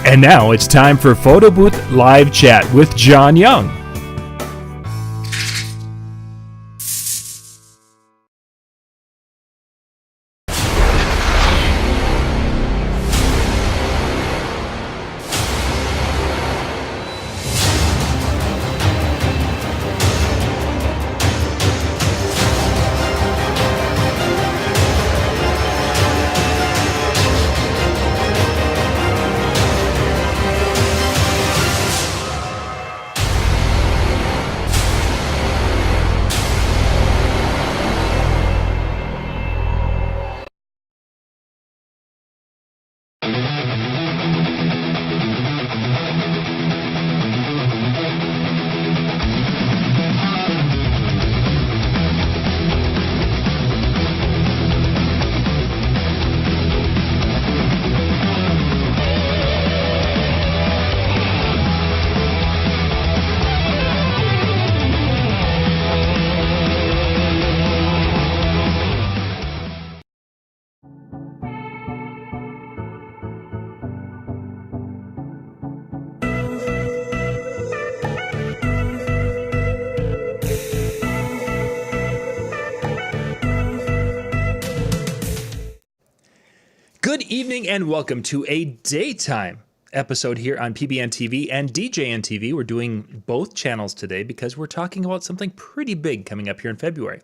And now it's time for Photo Booth Live Chat with John Young. Good evening and welcome to a daytime episode here on DJNTV and DJNTV. We're doing both channels today because we're talking about something pretty big coming up here in February.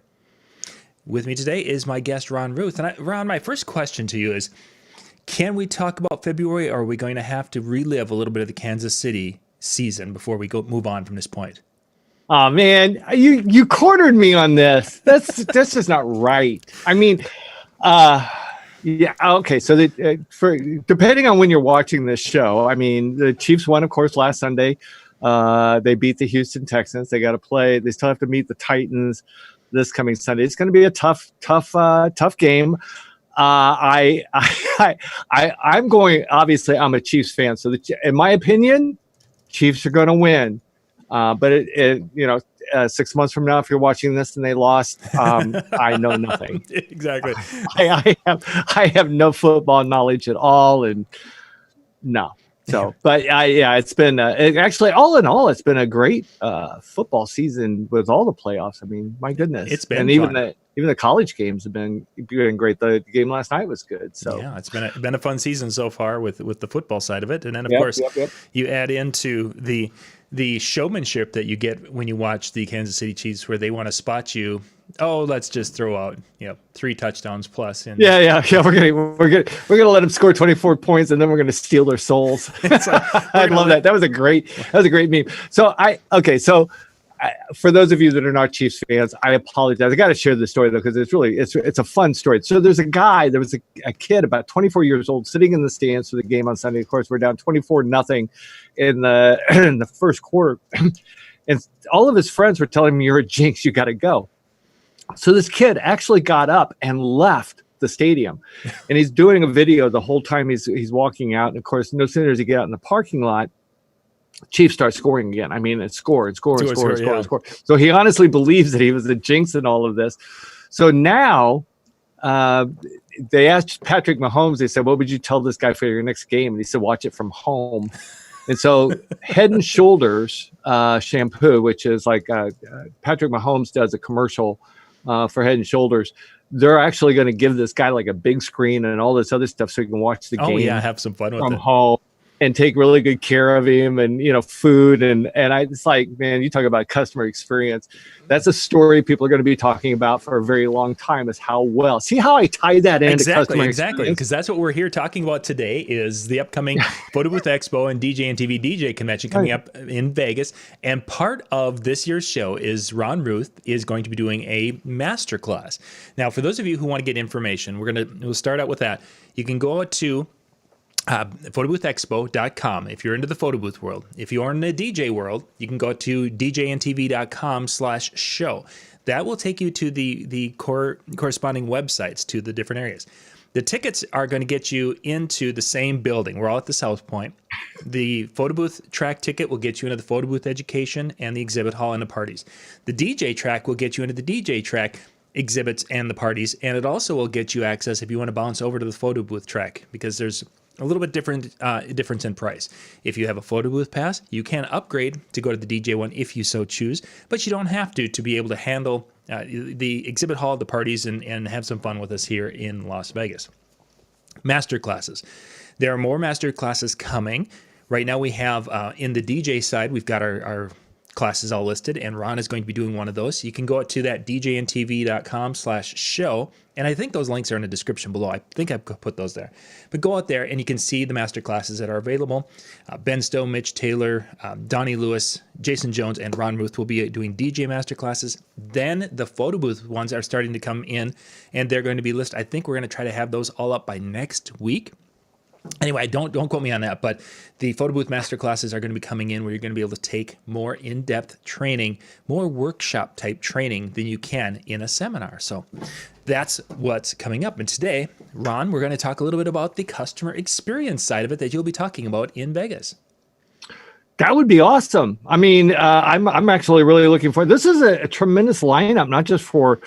With me today is my guest, Ruth. And Ron, my first question to you is, can we talk about February, or are we going to have to relive a little bit of the Kansas City season before we move on from this point? Oh man, you cornered me on this. That's just not right. I mean, yeah, okay. So depending on when you're watching this show, I mean, the Chiefs won, of course, last Sunday. They beat the Houston Texans. They got to play. They still have to meet the Titans this coming Sunday. It's going to be a tough game. I'm going. Obviously, I'm a Chiefs fan, so in my opinion, Chiefs are going to win. But 6 months from now, if you're watching this and they lost, I know nothing. Exactly. I have no football knowledge at all, and no. So, but it's been actually, all in all, it's been a great football season with all the playoffs. I mean, my goodness, it's been and even the college games have been great. The game last night was good. So yeah, it's been a fun season so far with the football side of it, and then of course you add into the showmanship that you get when you watch the Kansas City Chiefs, where they want to spot you. Oh, let's just throw out 3 touchdowns plus. And yeah. We're gonna let them score 24 points, and then we're gonna steal their souls. I love that. That was a great meme. So for those of you that are not Chiefs fans, I apologize. I got to share this story though, because it's a fun story. So there was a kid about 24 years old sitting in the stands for the game on Sunday. Of course, we're down 24-0 in the first quarter, and all of his friends were telling him, "You're a jinx. You got to go." So this kid actually got up and left the stadium, and he's doing a video the whole time he's walking out. And of course, no sooner does he get out in the parking lot, Chiefs start scoring again. I mean, it's score. So he honestly believes that he was a jinx in all of this. So now they asked Patrick Mahomes, they said, "What would you tell this guy for your next game?" And he said, "Watch it from home." And so Head and Shoulders shampoo, which is like Patrick Mahomes does a commercial for Head and Shoulders. They're actually going to give this guy like a big screen and all this other stuff so he can watch the game. Oh yeah, have some fun with from it. Home. And take really good care of him, and food, and it's like, man, you talk about customer experience. That's a story people are going to be talking about for a very long time. Is how well. See how I tie that in? Exactly, because that's what we're here talking about today. Is the upcoming Photo Booth Expo and DJNTV DJ Convention coming up in Vegas, and part of this year's show is Ruth is going to be doing a masterclass. Now, for those of you who want to get information, we'll start out with that. You can go to photoboothexpo.com if you're into the photo booth world. If you're in the DJ world, you can go to djntv.com/show. That will take you to the corresponding websites to the different areas. The tickets are going to get you into the same building. We're all at the South Point. The photo booth track ticket will get you into the photo booth education and the exhibit hall and the parties. The DJ track will get you into the DJ track exhibits and the parties, and it also will get you access if you want to bounce over to the photo booth track, because there's a little bit different difference in price. If you have a photo booth pass, you can upgrade to go to the DJ one if you so choose, but you don't have to be able to handle the exhibit hall, the parties, and have some fun with us here in Las Vegas. Master classes. There are more master classes coming. Right now we have, in the DJ side, we've got our classes all listed, and Ron is going to be doing one of those. So you can go out to that djntv.com/show, and I think those links are in the description below. I think I've put those there. But go out there and you can see the master classes that are available. Ben Stowe, Mitch Taylor, Donnie Lewis, Jason Jones, and Ron Ruth will be doing DJ master classes. Then the photo booth ones are starting to come in, and they're going to be listed. I think we're going to try to have those all up by next week. Anyway, don't quote me on that, but the photo booth master classes are going to be coming in where you're going to be able to take more in-depth training, more workshop type training than you can in a seminar. So that's what's coming up. And today, Ron, we're going to talk a little bit about the customer experience side of it that you'll be talking about in Vegas. That would be awesome. I mean, I'm actually really looking forward. This is a tremendous lineup, not just for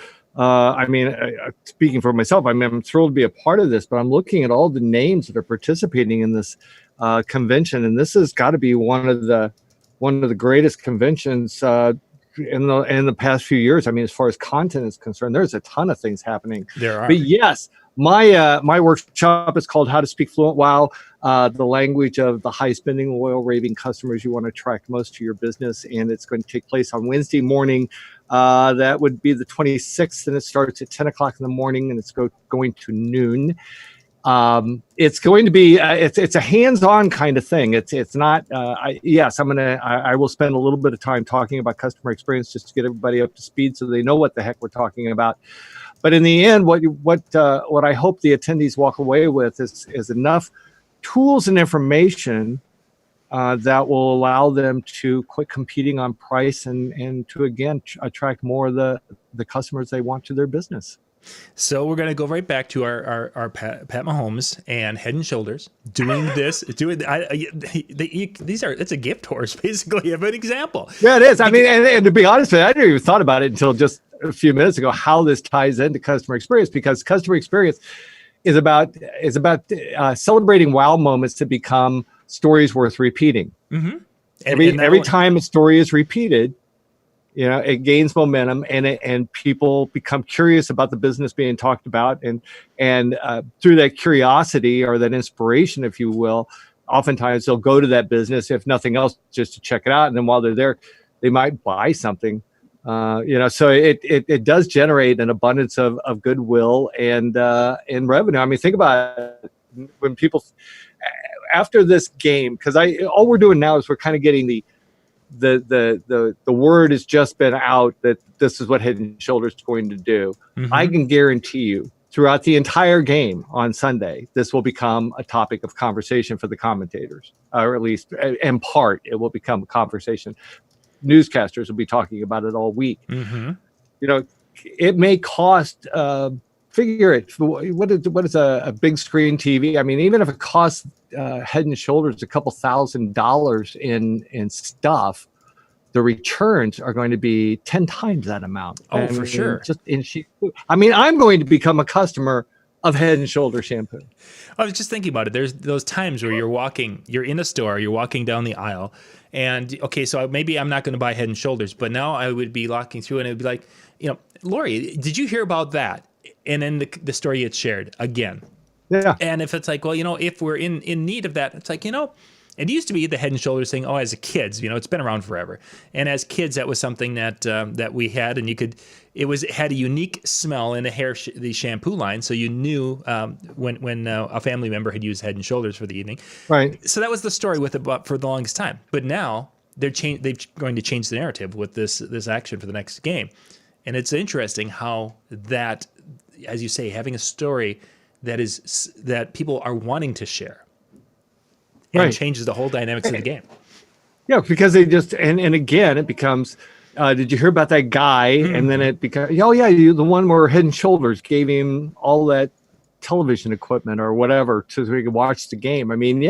speaking for myself, I'm thrilled to be a part of this, but I'm looking at all the names that are participating in this convention, and this has got to be one of the greatest conventions in the past few years. I mean, as far as content is concerned, there's a ton of things happening. There are. But yes, my workshop is called How to Speak Fluent Wow, the language of the high spending, loyal, raving customers you want to attract most to your business, and it's going to take place on Wednesday morning. That would be the 26th, and it starts at 10 o'clock in the morning, and it's going to noon. It's going to be it's a hands-on kind of thing. It's not. I will spend a little bit of time talking about customer experience just to get everybody up to speed so they know what the heck we're talking about. But in the end, what I hope the attendees walk away with is enough tools and information that will allow them to quit competing on price and to, again, attract more of the customers they want to their business. So we're going to go right back to our Pat Mahomes and Head and Shoulders doing this. It's a gift horse, basically, of an example. Yeah, it is. I mean, and to be honest with you, I didn't even thought about it until just a few minutes ago, how this ties into customer experience, because customer experience is about celebrating wow moments to become stories worth repeating. Mm-hmm. Every time a story is repeated, it gains momentum, and people become curious about the business being talked about, and through that curiosity or that inspiration, if you will, oftentimes they'll go to that business, if nothing else, just to check it out, and then while they're there, they might buy something. So it does generate an abundance of goodwill and revenue. I mean, think about it, when people after this game, because all we're doing now is we're kind of getting the word has just been out that this is what Head and Shoulders is going to do. Mm-hmm. I can guarantee you throughout the entire game on Sunday, this will become a topic of conversation for the commentators, or at least in part, it will become a conversation. Newscasters will be talking about it all week. Mm-hmm. It may cost, figure it, what is a big screen TV? I mean, even if it costs Head and Shoulders a couple $1,000s in stuff, the returns are going to be 10 times that amount. For sure. I'm going to become a customer of Head and Shoulders shampoo. I was just thinking about it. There's those times where you're in a store, you're walking down the aisle, and okay, so maybe I'm not going to buy Head and Shoulders, but now I would be walking through and it would be like, Lori, did you hear about that? And then the story gets shared again. Yeah. And if it's like, well, if we're in need of that, it's like, it used to be the Head and Shoulders thing. Oh, as a kids, it's been around forever. And as kids, that was something that we had, and it had a unique smell in the shampoo line, so you knew when a family member had used Head and Shoulders for the evening. Right. So that was the story with it for the longest time. But now they're going to change the narrative with this action for the next game, and it's interesting how that, as you say, having a story that people are wanting to share. And changes the whole dynamics of the game. Yeah, because they just and again it becomes. Did you hear about that guy? Mm-hmm. And then it becomes, the one where Head and Shoulders gave him all that television equipment or whatever so he could watch the game. I mean,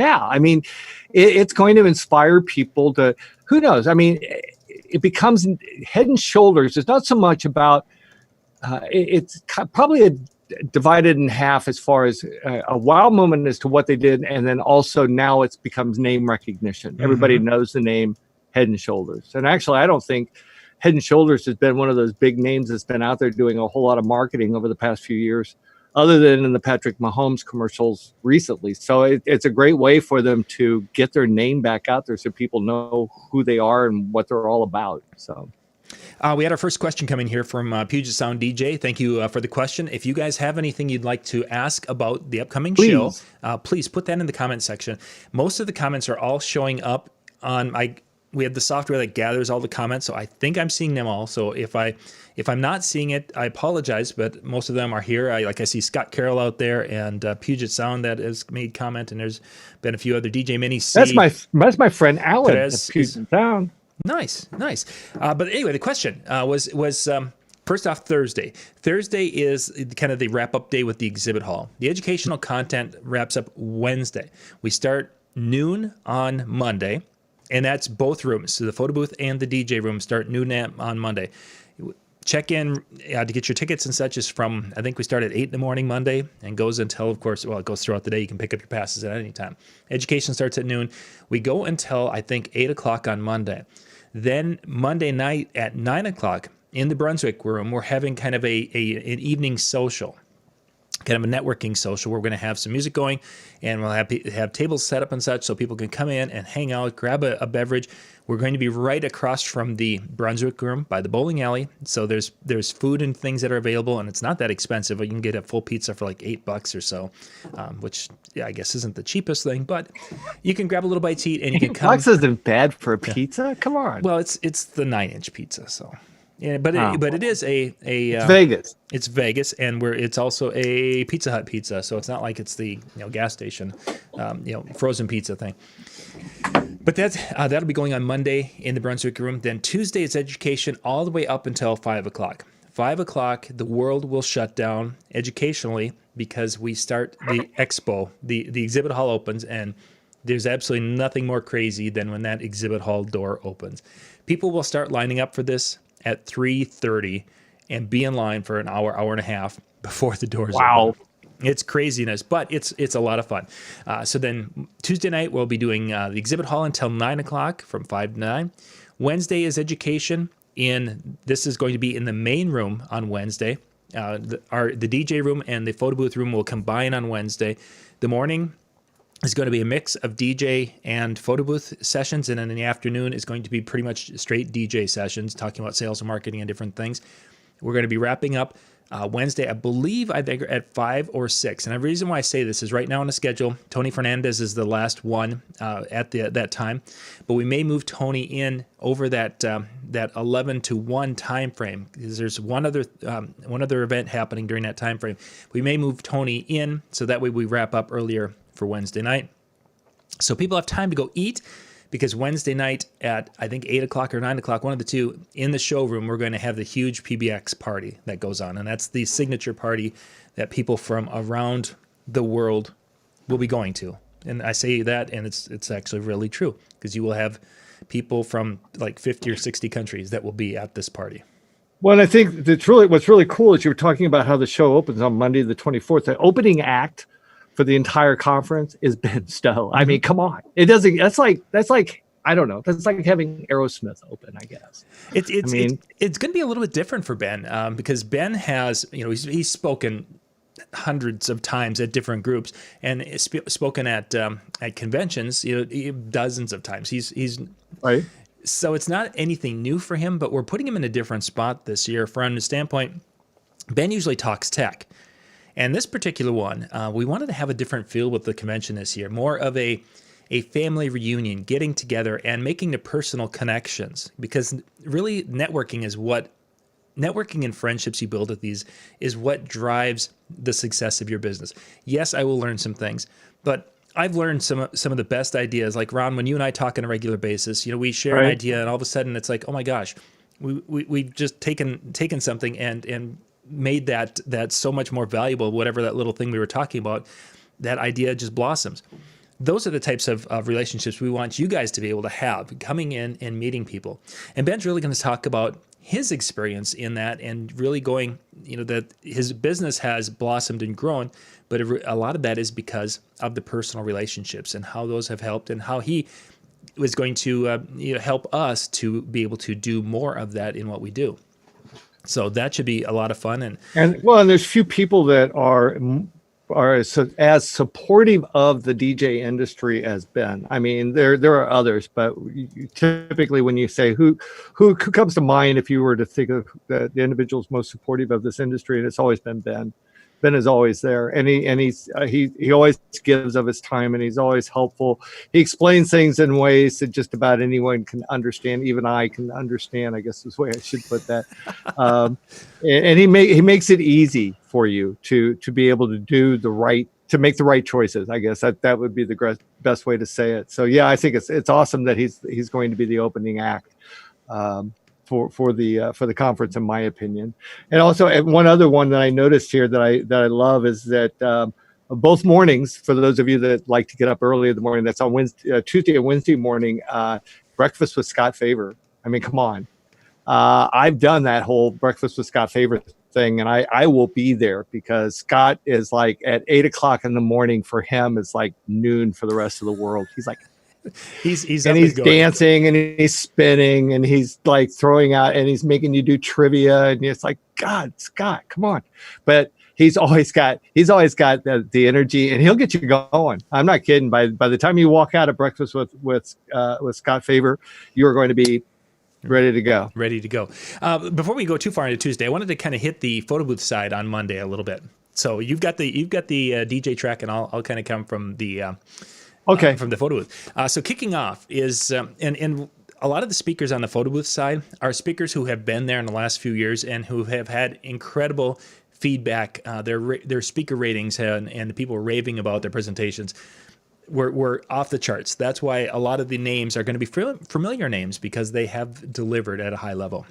it's going to inspire people to. Who knows? I mean, it becomes Head and Shoulders. It's not so much about. It's probably divided in half as far as a wow moment as to what they did, and then also now it's becomes name recognition. Everybody knows the name Head and Shoulders. And actually, I don't think Head and Shoulders has been one of those big names that's been out there doing a whole lot of marketing over the past few years, other than in the Patrick Mahomes commercials recently. So it's a great way for them to get their name back out there so people know who they are and what they're all about. So we had our first question coming here from Puget Sound DJ. Thank you for the question. If you guys have anything you'd like to ask about the upcoming show, please put that in the comment section. Most of the comments are all showing up on we have the software that gathers all the comments, so I think I'm seeing them all. So if I'm not seeing it, I apologize, but most of them are here. I see Scott Carroll out there, and Puget Sound that has made comment, and there's been a few other DJ Mini C. That's my friend Alan Perez at Puget Sound. Nice. But anyway, the question was first off Thursday. Thursday is kind of the wrap-up day with the exhibit hall. The educational content wraps up Wednesday. We start noon on Monday. And that's both rooms. So the photo booth and the DJ room start noon on Monday. Check in to get your tickets and such is from, I think we start at 8 in the morning Monday and goes until, of course, well, it goes throughout the day. You can pick up your passes at any time. Education starts at noon. We go until, I think, 8 o'clock on Monday. Then Monday night at 9 o'clock in the Brunswick room, we're having kind of an evening social. Kind of a networking social. We're going to have some music going, and we'll have tables set up and such so people can come in and hang out, grab a beverage. We're going to be right across from the Brunswick room by the bowling alley. So there's food and things that are available, and it's not that expensive. You can get a full pizza for like $8 or so, which I guess isn't the cheapest thing, but you can grab a little bite to eat, and you can come. $8 isn't bad for a pizza. Come on. Well, it's the 9-inch pizza, so. Yeah, but it is it's Vegas. It's Vegas, and it's also a Pizza Hut pizza, so it's not like it's the gas station, frozen pizza thing. But that'll be going on Monday in the Brunswick room. Then Tuesday is education all the way up until 5 o'clock. 5 o'clock, the world will shut down educationally because we start the Expo. The exhibit hall opens, and there's absolutely nothing more crazy than when that exhibit hall door opens. People will start lining up for this at 3:30 and be in line for an hour and a half before the doors open. It's craziness, but it's a lot of fun. So then Tuesday night, we'll be doing the exhibit hall until 9 o'clock from 5 to 9. Wednesday is education. This is going to be in the main room on Wednesday. The DJ room and the photo booth room will combine on Wednesday. The morning is going to be a mix of DJ and photo booth sessions, and then in the afternoon is going to be pretty much straight DJ sessions, talking about sales and marketing and different things. We're going to be wrapping up Wednesday, I think at 5 or 6. And the reason why I say this is right now on the schedule, Tony Fernandez is the last one at that time, but we may move Tony in over that 11 to 1 time frame because there's one other event happening during that time frame. We may move Tony in so that way we wrap up earlier for Wednesday night. So people have time to go eat because Wednesday night at, I think, 8 o'clock or 9 o'clock, one of the two, in the showroom, we're going to have the huge PBX party that goes on. And that's the signature party that people from around the world will be going to. And I say that, and it's actually really true because you will have people from like 50 or 60 countries that will be at this party. Well, I think what's really cool is you were talking about how the show opens on Monday, the 24th. The opening act for the entire conference is Ben Stowe. I mean, come on. It doesn't, that's like, I don't know. That's like having Aerosmith open, I guess. It's going to be a little bit different for Ben because Ben has, he's spoken hundreds of times at different groups and spoken at conventions, dozens of times. He's right. So it's not anything new for him, but we're putting him in a different spot this year. From the standpoint, Ben usually talks tech. And this particular one, we wanted to have a different feel with the convention this year, more of a family reunion, getting together and making the personal connections. Because really, networking and friendships you build with these is what drives the success of your business. Yes, I will learn some things, but I've learned some of the best ideas. Like Ron, when you and I talk on a regular basis, we share an idea, and all of a sudden it's like, oh my gosh, we've just taken something and made that so much more valuable. Whatever that little thing we were talking about, that idea just blossoms. Those are the types of relationships we want you guys to be able to have, coming in and meeting people. And Ben's really going to talk about his experience in that and really going, that his business has blossomed and grown, but a lot of that is because of the personal relationships and how those have helped and how he was going to help us to be able to do more of that in what we do. So that should be a lot of fun. And there's few people that are as supportive of the DJ industry as Ben. I mean, there are others, but typically when you say who comes to mind if you were to think of the individuals most supportive of this industry, and it's always been Ben. Ben is always there, and he always gives of his time, and he's always helpful. He explains things in ways that just about anyone can understand. Even I can understand, I guess is the way I should put that. And he makes it easy for you to be able to make the right choices. I guess that would be the best way to say it. So yeah, I think it's awesome that he's going to be the opening act. For the conference, in my opinion. And also one other one that I noticed here that I love is that both mornings, for those of you that like to get up early in the morning, that's on Tuesday and Wednesday morning, breakfast with Scott Favor. I mean, come on. I've done that whole breakfast with Scott Favor thing, and I will be there because Scott is like at 8 o'clock in the morning for him is like noon for the rest of the world. He's like, he's dancing and he's spinning and he's like throwing out and he's making you do trivia, and it's like, God, Scott, come on. But he's always got the energy, and he'll get you going. I'm not kidding. By the time you walk out of breakfast with Scott Favor, you are going to be ready to go. Before we go too far into Tuesday, I wanted to kind of hit the photo booth side on Monday a little bit. So you've got the DJ track, and I'll kind of come from the from the photo booth. So kicking off is, and a lot of the speakers on the photo booth side are speakers who have been there in the last few years and who have had incredible feedback. Their speaker ratings and the people are raving about their presentations were off the charts. That's why a lot of the names are going to be familiar names because they have delivered at a high level.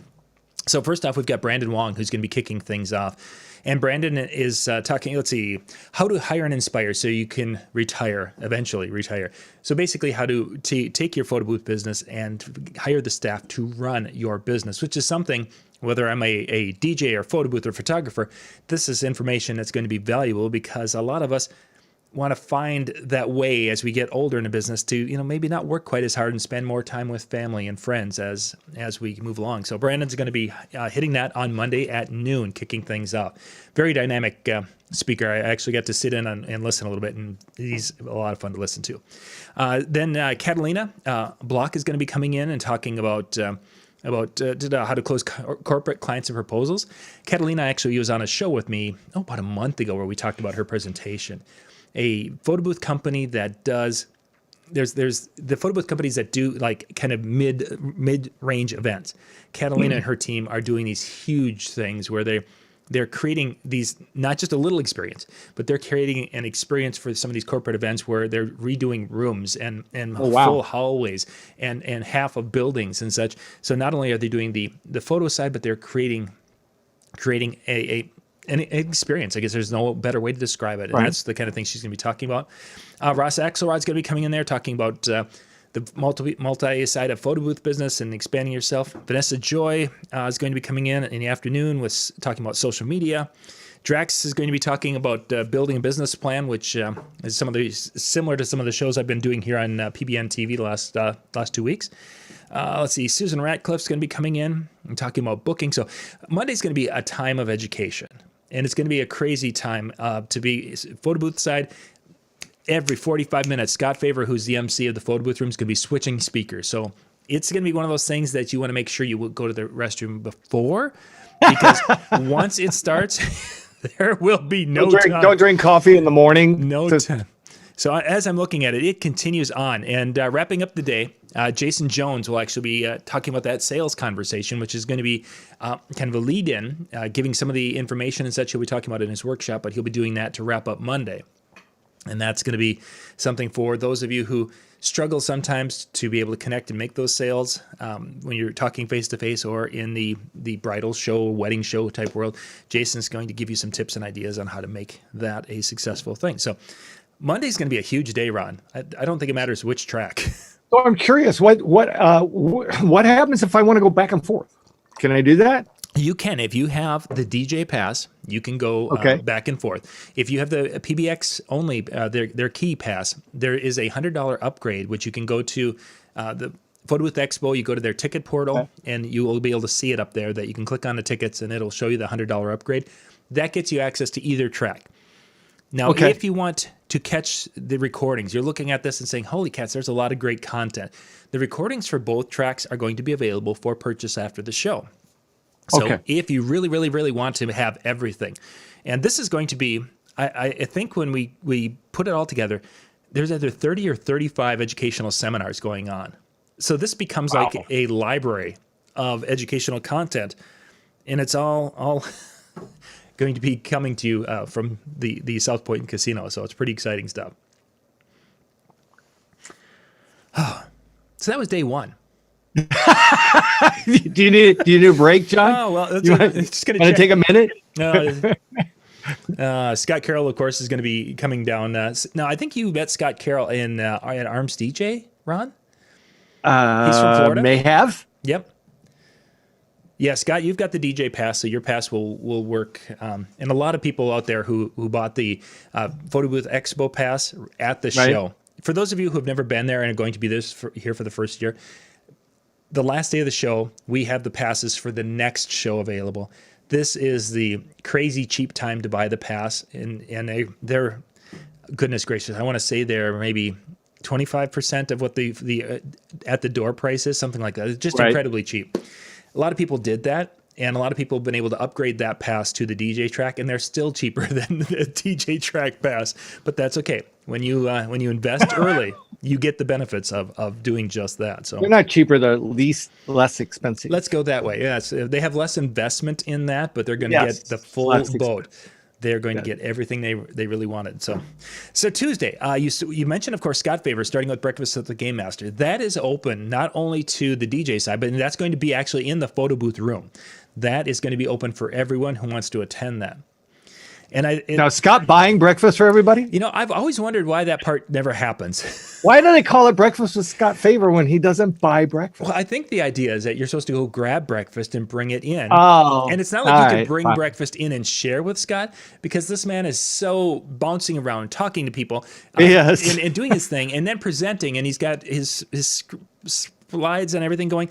So first off, we've got Brandon Wong, who's going to be kicking things off. And Brandon is talking, let's see, how to hire and inspire so you can eventually retire. So basically how to take your photo booth business and hire the staff to run your business, which is something, whether I'm a DJ or photo booth or photographer, this is information that's going to be valuable because a lot of us want to find that way as we get older in the business to, maybe not work quite as hard and spend more time with family and friends as we move along. So Brandon's going to be hitting that on Monday at noon, kicking things off. Very dynamic speaker. I actually got to sit in and listen a little bit, and he's a lot of fun to listen to. Then Catalina Block is going to be coming in and talking about how to close corporate clients and proposals. Catalina actually was on a show with me about a month ago where we talked about her presentation. A photo booth company that does, there's the photo booth companies that do like kind of mid-range events. Catalina and her team are doing these huge things where they're creating these, not just a little experience, but they're creating an experience for some of these corporate events where they're redoing rooms and full hallways and half of buildings and such. So not only are they doing the photo side, but they're creating an experience. I guess there's no better way to describe it. And that's the kind of thing she's going to be talking about. Ross Axelrod's going to be coming in there talking about the multi-side of photo booth business and expanding yourself. Vanessa Joy is going to be coming in the afternoon with talking about social media. Drax is going to be talking about building a business plan, which is similar to some of the shows I've been doing here on PBN TV the last 2 weeks. Let's see, Susan Ratcliffe's going to be coming in and talking about booking. So Monday's going to be a time of education. And it's going to be a crazy time to be photo booth side. Every 45 minutes, Scott Favor, who's the MC of the photo booth room, is going to be switching speakers. So it's going to be one of those things that you want to make sure you will go to the restroom before, because once it starts, there will be no time. Don't drink coffee in the morning. No time. So as I'm looking at it, it continues on. And wrapping up the day, Jason Jones will actually be talking about that sales conversation, which is going to be kind of a lead-in, giving some of the information and such he'll be talking about in his workshop, but he'll be doing that to wrap up Monday. And that's going to be something for those of you who struggle sometimes to be able to connect and make those sales when you're talking face-to-face or in the bridal show, wedding show type world. Jason's going to give you some tips and ideas on how to make that a successful thing. So Monday's going to be a huge day, Ron. I don't think it matters which track. So I'm curious, what happens if I want to go back and forth? Can I do that? You can. If you have the DJ pass, you can go back and forth. If you have the PBX only, their key pass, there is a $100 upgrade, which you can go to the Photo Booth Expo. You go to their ticket portal, and you will be able to see it up there that you can click on the tickets, and it'll show you the $100 upgrade. That gets you access to either track. Now, if you want to catch the recordings, you're looking at this and saying, holy cats, there's a lot of great content. The recordings for both tracks are going to be available for purchase after the show. So if you really, really, really want to have everything, and this is going to be, I think when we put it all together, there's either 30 or 35 educational seminars going on. So this becomes like a library of educational content, and it's all going to be coming to you from the South Point Casino. So it's pretty exciting stuff. So that was day one. do you need a break, John? Oh, well, it's going to take a minute. Scott Carroll, of course, is going to be coming down. Now, I think you met Scott Carroll in at Arms DJ, Ron? He's from Florida. May have. Yep. Yeah, Scott, you've got the DJ pass, so your pass will work. And a lot of people out there who bought the Photo Booth Expo pass at the show. For those of you who have never been there and are going to be here for the first year, the last day of the show, we have the passes for the next show available. This is the crazy cheap time to buy the pass, and they're goodness gracious, I want to say they're maybe 25% of what the at the door price is, something like that. It's just incredibly cheap. A lot of people did that, and a lot of people have been able to upgrade that pass to the DJ track, and they're still cheaper than the DJ track pass, but that's okay. When you invest early, you get the benefits of doing just that. So they're not cheaper; they're less expensive. Let's go that way. Yes, they have less investment in that, but they're going to get the full boat. They're going to get everything they really wanted. So Tuesday, you mentioned, of course, Scott Favor starting with Breakfast at the Game Master. That is open not only to the DJ side, but that's going to be actually in the photo booth room. That is going to be open for everyone who wants to attend that. Now, Scott buying breakfast for everybody? You know, I've always wondered why that part never happens. Why do they call it Breakfast with Scott Favor when he doesn't buy breakfast? Well, I think the idea is that you're supposed to go grab breakfast and bring it in. Oh. And it's not like you can bring breakfast in and share with Scott, because this man is so bouncing around, talking to people, and doing his thing, and then presenting, and he's got his slides and everything going.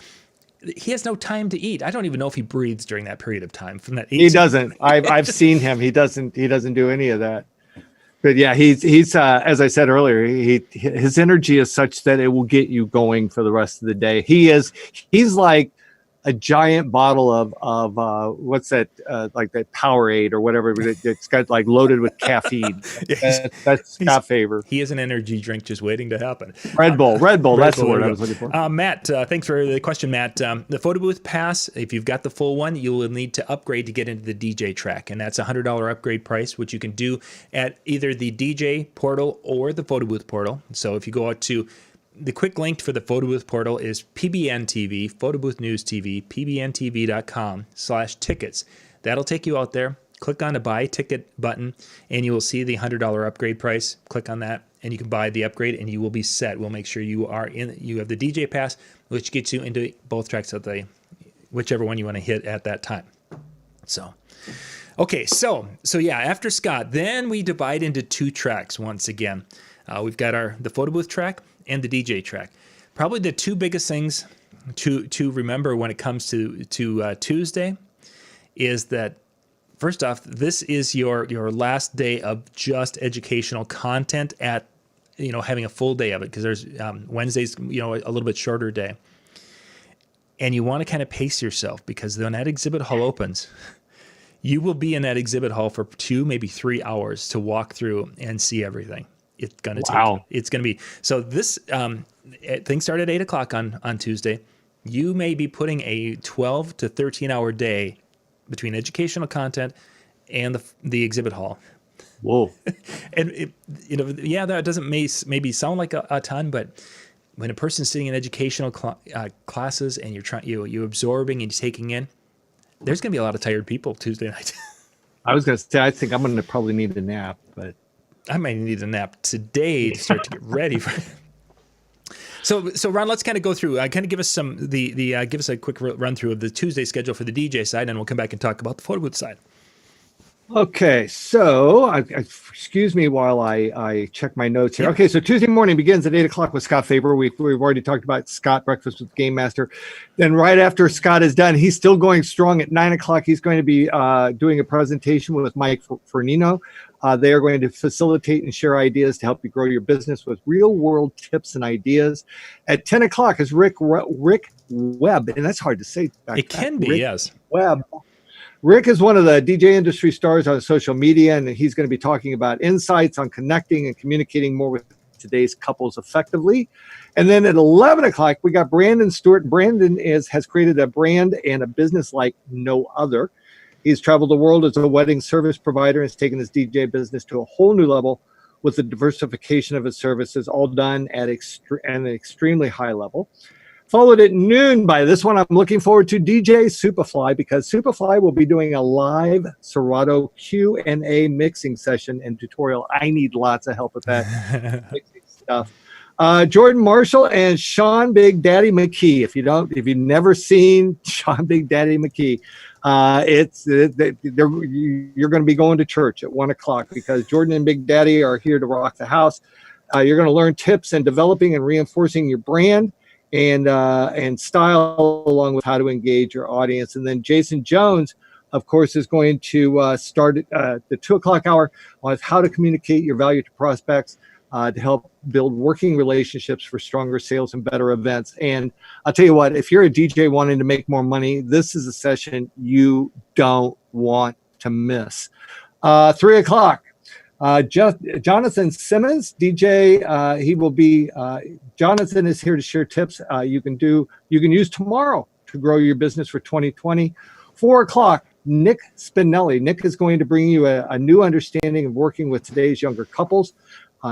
He has no time to eat. I don't even know if he breathes during that period of time. From that, he doesn't. I've seen him. He doesn't do any of that. But yeah, he's as I said earlier, his energy is such that it will get you going for the rest of the day. He's like a giant bottle of what's that, like that Powerade or whatever. It's got like loaded with caffeine. That's Scott Favor. He is an energy drink just waiting to happen. Red Bull. That's the word I was looking for. Matt, thanks for the question, Matt. The photo booth pass, if you've got the full one, you will need to upgrade to get into the DJ track, and that's a $100 upgrade price, which you can do at either the DJ portal or the photo booth portal. So if you go out to the quick link for the Photo Booth portal is PBNTV, Photo Booth News TV, pbntv.com/tickets. That'll take you out there. Click on the Buy Ticket button, and you will see the $100 upgrade price. Click on that, and you can buy the upgrade, and you will be set. We'll make sure you have the DJ pass, which gets you into both tracks of whichever one you want to hit at that time. So, okay, so yeah, after Scott, then we divide into two tracks once again. We've got the Photo Booth track and the DJ track. Probably the two biggest things to remember when it comes to Tuesday is that, first off, this is your last day of just educational content at, having a full day of it, because there's Wednesday's, a little bit shorter day. And you want to kind of pace yourself, because when that exhibit hall opens, you will be in that exhibit hall for 2, maybe 3 hours to walk through and see everything. It's going to take. It's going to be. So this things start at 8 o'clock on Tuesday. You may be putting a 12 to 13 hour day between educational content and the exhibit hall. Whoa. And that doesn't maybe sound like a ton, but when a person's sitting in educational classes and you're absorbing and you're taking in, there's going to be a lot of tired people Tuesday night. I was going to say, I think I'm going to probably need a nap, but I might need a nap today to start to get ready for it. So Ron, let's kind of go through. Kind of give us give us a quick run through of the Tuesday schedule for the DJ side, and we'll come back and talk about the photo booth side. Okay, so excuse me while I check my notes here. Yeah. Okay, so Tuesday morning begins at 8 o'clock with Scott Faber. We've already talked about Scott, Breakfast with Game Master. Then right after Scott is done, he's still going strong at 9 o'clock. He's going to be doing a presentation with Mike Fernino. They are going to facilitate and share ideas to help you grow your business with real-world tips and ideas. At 10 o'clock is Rick Webb, and that's hard to say. It can be, Rick yes. Webb. Rick is one of the DJ industry stars on social media, and he's going to be talking about insights on connecting and communicating more with today's couples effectively. And then at 11 o'clock, we got Brandon Stewart. Brandon has created a brand and a business like no other. He's traveled the world as a wedding service provider and has taken his DJ business to a whole new level with the diversification of his services, all done at an extremely high level. Followed at noon by this one I'm looking forward to, DJ Superfly, because Superfly will be doing a live Serato Q&A mixing session and tutorial. I need lots of help with that mixing stuff. Jordan Marshall and Sean Big Daddy McKee. If you've never seen Sean Big Daddy McKee, you're going to be going to church at 1 o'clock because Jordan and Big Daddy are here to rock the house. You're going to learn tips in developing and reinforcing your brand and style, along with how to engage your audience. And then Jason Jones, of course, is going to start at the 2 o'clock hour on how to communicate your value to prospects to help build working relationships for stronger sales and better events. And I'll tell you what, if you're a DJ wanting to make more money, this is a session you don't want to miss. 3 o'clock. Jonathan Simmons, DJ, he will be, Jonathan is here to share tips you can use tomorrow to grow your business for 2020. 4 o'clock, Nick Spinelli. Nick is going to bring you a new understanding of working with today's younger couples.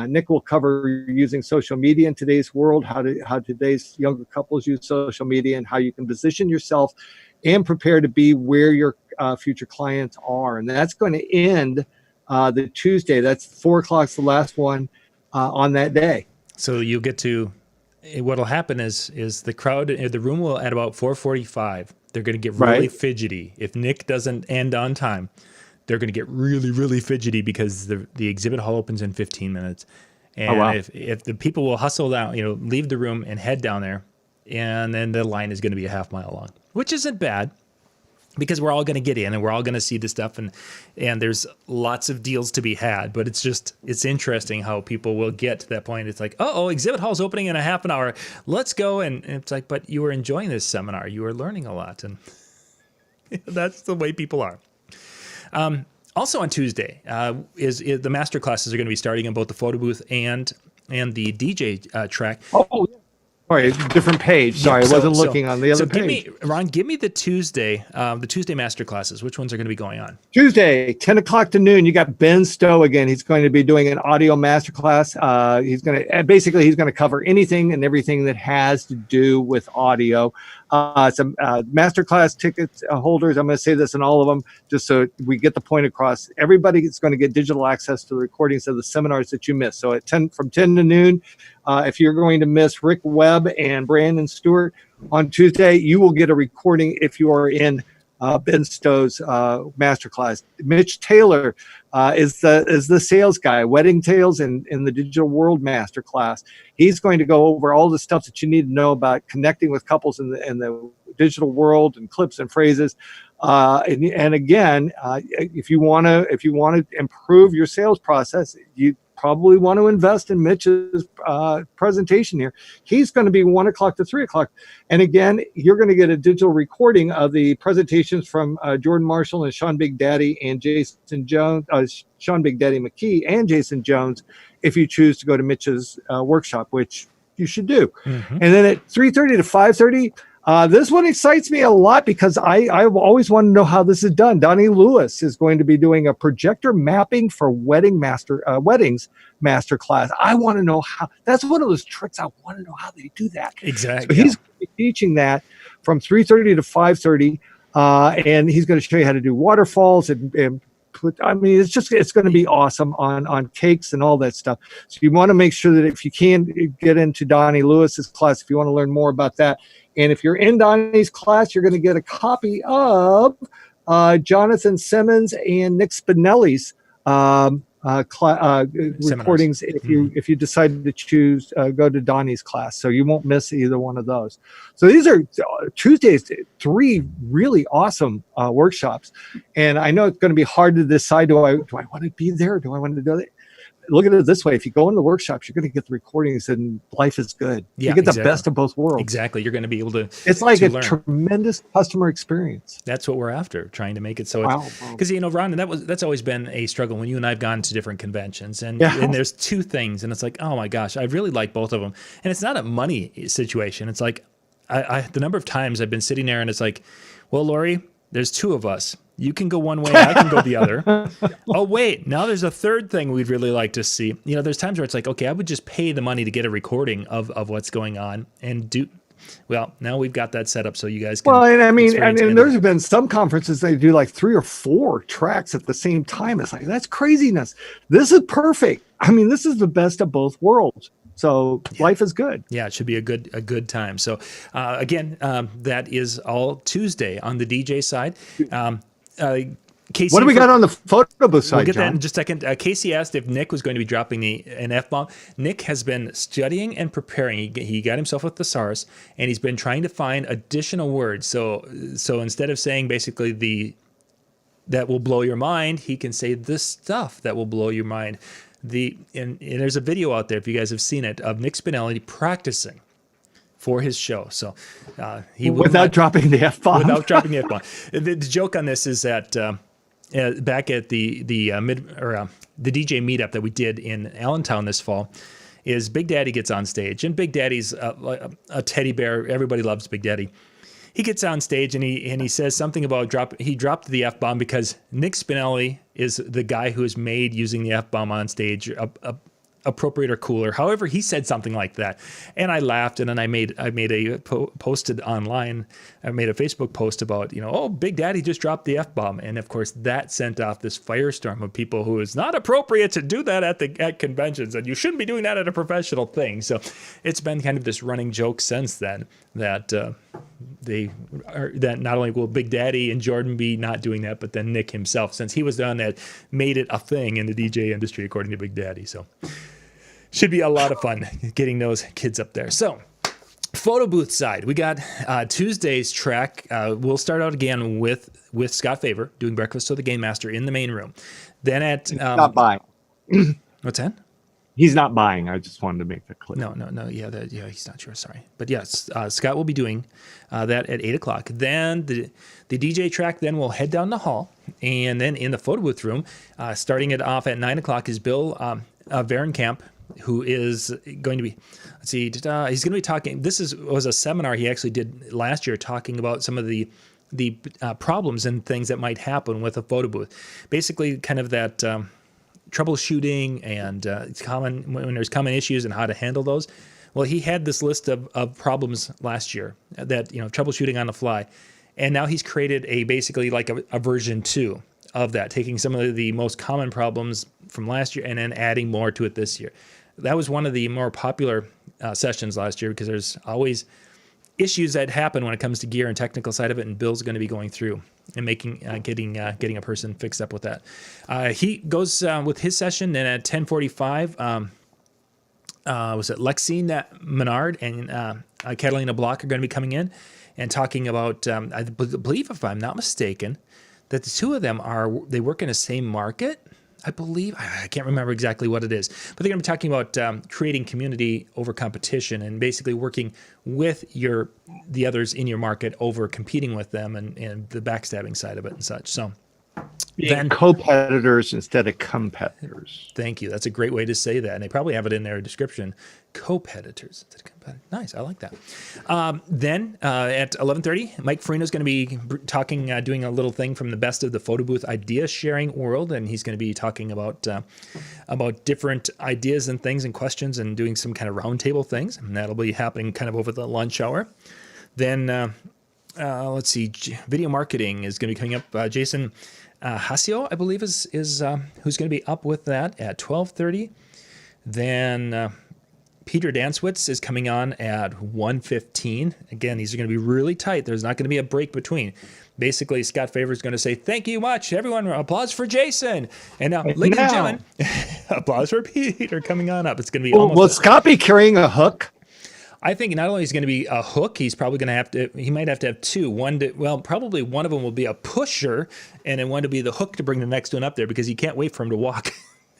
Nick will cover using social media in today's world, how today's younger couples use social media, and how you can position yourself and prepare to be where your future clients are. And that's going to end the Tuesday. That's 4 o'clock's the last one on that day. So you get to, what'll happen is the crowd, the room will at about 4:45. They're going to get really fidgety. If Nick doesn't end on time, they're going to get really, really fidgety because the exhibit hall opens in 15 minutes. And if the people will hustle down, leave the room and head down there, and then the line is going to be a half mile long, which isn't bad. Because we're all going to get in and we're all going to see the stuff and there's lots of deals to be had. But it's interesting how people will get to that point. It's like, exhibit hall's opening in a half an hour. Let's go. And it's like, but you were enjoying this seminar. You were learning a lot. And that's the way people are. Also on Tuesday is the master classes are going to be starting in both the photo booth and the DJ track. Oh, sorry, different page. Sorry, I wasn't looking on the other page. Ron, give me the Tuesday master classes. Which ones are going to be going on? Tuesday, 10 o'clock to noon. You got Ben Stowe again. He's going to be doing an audio masterclass. He's going to cover anything and everything that has to do with audio. Some masterclass ticket holders. I'm going to say this in all of them, just so we get the point across. Everybody is going to get digital access to the recordings of the seminars that you missed. So from 10 to noon, if you're going to miss Rick Webb and Brandon Stewart on Tuesday, you will get a recording if you are in Ben Stowe's masterclass. Mitch Taylor is the sales guy, Wedding Tales in the Digital World Masterclass. He's going to go over all the stuff that you need to know about connecting with couples in the digital world and clips and phrases. And again, if you want to improve your sales process, you probably want to invest in Mitch's presentation here. He's going to be 1 o'clock to 3 o'clock. And again, you're going to get a digital recording of the presentations from Jordan Marshall and Sean Big Daddy and Jason Jones, Sean Big Daddy McKee and Jason Jones, if you choose to go to Mitch's workshop, which you should do. Mm-hmm. And then at 3:30 to 5:30, this one excites me a lot because I've always wanted to know how this is done. Donnie Lewis is going to be doing a projector mapping for weddings master class. I want to know how. That's one of those tricks. I want to know how they do that. Exactly. So he's going to be teaching that from 3:30 to 5:30, and he's going to show you how to do waterfalls and I mean, it's going to be awesome on cakes and all that stuff. So you want to make sure that if you can get into Donnie Lewis's class, if you want to learn more about that, and if you're in Donnie's class, you're going to get a copy of Jonathan Simmons and Nick Spinelli's recordings if you decide to choose go to Donnie's class, so you won't miss either one of those. So these are Tuesdays, 3 really awesome workshops, and I know it's going to be hard to decide, do I want to be there, do I want to do it? Look at it this way: if you go in the workshops, you're going to get the recordings, and life is good. You get the best of both worlds. Exactly. You're going to be able to. It's like a tremendous customer experience. That's what we're after, trying to make it so. Because Ron, that's always been a struggle when you and I've gone to different conventions, and there's 2 things, and it's like, oh my gosh, I really like both of them, and it's not a money situation. It's like, the number of times I've been sitting there, and it's like, well, Lori, there's 2 of us. You can go one way, I can go the other. Oh, wait, now there's a third thing we'd really like to see. There's times where it's like, okay, I would just pay the money to get a recording of what's going on and do. Well, now we've got that set up so you guys can. Well, and I mean, and there's been some conferences they do like 3 or 4 tracks at the same time. It's like, that's craziness. This is perfect. I mean, this is the best of both worlds. So life is good. Yeah, it should be a good time. So again, that is all Tuesday on the DJ side. Casey, what do we got on the photo booth side? We'll get John? that in just a second. Casey asked if Nick was going to be dropping an F-bomb. Nick has been studying and preparing. He got himself a thesaurus, and he's been trying to find additional words. So instead of saying basically that will blow your mind, he can say this stuff that will blow your mind. And there's a video out there, if you guys have seen it, of Nick Spinelli practicing for his show. So without dropping the F-bomb. Without dropping the F-bomb. The joke on this is that back at the DJ meetup that we did in Allentown this fall, is Big Daddy gets on stage, and Big Daddy's a teddy bear. Everybody loves Big Daddy. He gets on stage and he says something about he dropped the F-bomb because Nick Spinelli is the guy who is made using the F-bomb on stage appropriate or cooler. However, he said something like that, and I laughed, and then I made a posted online. I made a Facebook post about, oh, Big Daddy just dropped the F-bomb, and of course that sent off this firestorm of people who is not appropriate to do that at conventions, and you shouldn't be doing that at a professional thing. So it's been kind of this running joke since then that that not only will Big Daddy and Jordan be not doing that, but then Nick himself, since he was the one that made it a thing in the DJ industry, according to Big Daddy. So should be a lot of fun getting those kids up there. So photo booth side, we got Tuesday's track. We'll start out again with Scott Favor doing Breakfast to the Game Master in the main room. Then at not buying. What's that? He's not buying. I just wanted to make that clear. No. Yeah, he's not sure. Sorry, but yes, Scott will be doing that at 8:00. Then the DJ track. Then we'll head down the hall, and then in the photo booth room, starting it off at 9:00 is Bill Varenkamp, who is going to be. Let's see. He's going to be talking. This was a seminar he actually did last year, talking about some of the problems and things that might happen with a photo booth. Basically, kind of that. Troubleshooting and it's common when there's common issues and how to handle those. Well, he had this list of problems last year that, troubleshooting on the fly. And now he's created basically like a version 2 of that, taking some of the most common problems from last year and then adding more to it this year. That was one of the more popular sessions last year because there's always issues that happen when it comes to gear and technical side of it, and Bill's going to be going through and getting a person fixed up with that. He goes with his session, and at 10:45, was it Lexine Menard and Catalina Block are going to be coming in and talking about, I believe, if I'm not mistaken, that the 2 of them they work in the same market. I believe, I can't remember exactly what it is, but they're going to be talking about creating community over competition and basically working with the others in your market over competing with them and the backstabbing side of it and such. So being competitors instead of competitors. Thank you. That's a great way to say that. And they probably have it in their description. Co-peditors. Nice. I like that. Then at 11:30, Mike Farina is going to be talking, doing a little thing from the best of the photo booth idea sharing world. And he's going to be talking about different ideas and things and questions and doing some kind of roundtable things. And that'll be happening kind of over the lunch hour. Then let's see, video marketing is going to be coming up. Jason Hasio, I believe, is who's going to be up with that at 12:30. Then Peter Dantzwitz is coming on at 1:15. Again, these are going to be really tight. There's not going to be a break between. Basically, Scott Favor is going to say, thank you much, everyone. Applause for Jason. And now, ladies and gentlemen, applause for Peter coming on up. It's going to be almost... Will Scott be carrying a hook? I think not only is going to be a hook, he's probably going to have to, he might have to have two. Probably one of them will be a pusher, and then one to be the hook to bring the next one up there, because he can't wait for him to walk.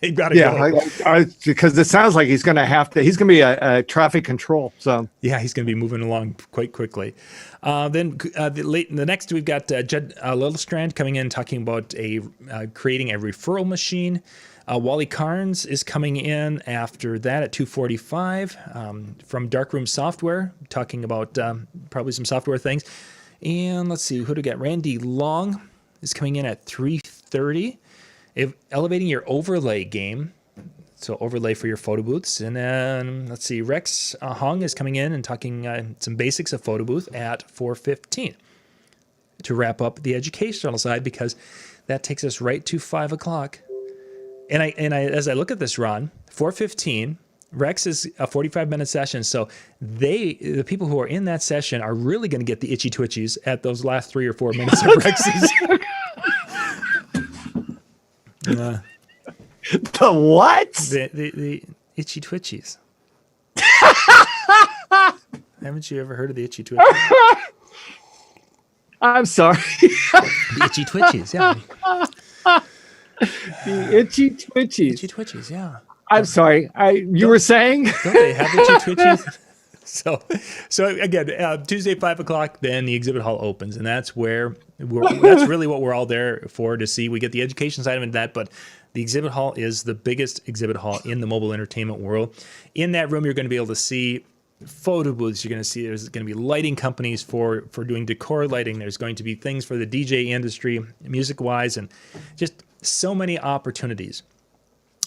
They've got to go. Because it sounds like he's going to be a traffic control. So yeah, he's going to be moving along quite quickly. Then the next we've got Jed Littlestrand coming in talking about creating a referral machine. Wally Carnes is coming in after that at 2:45 from Darkroom Software, talking about probably some software things. And let's see, who do we got? Randy Long is coming in at 3:30. Elevating your overlay game, so overlay for your photo booths. And then let's see, Rex Hong is coming in and talking some basics of photo booth at 4:15 to wrap up the educational side, because that takes us right to 5 o'clock. And I as I look at this, Ron, 4:15, Rex is a 45-minute session, so the people who are in that session are really going to get the itchy twitchies at those last 3 or 4 minutes of Rex's. The what? The itchy twitchies. Haven't you ever heard of the itchy twitchies? I'm sorry. The itchy twitchies, yeah. The itchy twitchies. Itchy twitchies, yeah. I'm sorry. You were saying? Don't they have itchy twitchies? So again, Tuesday 5 o'clock, then the exhibit hall opens, and that's where that's really what we're all there for, to see. We get the education side of that, but the exhibit hall is the biggest exhibit hall in the mobile entertainment world. In that room, you're going to be able to see photo booths. You're going to see there's going to be lighting companies for doing decor lighting. There's going to be things for the DJ industry, music-wise, and just so many opportunities.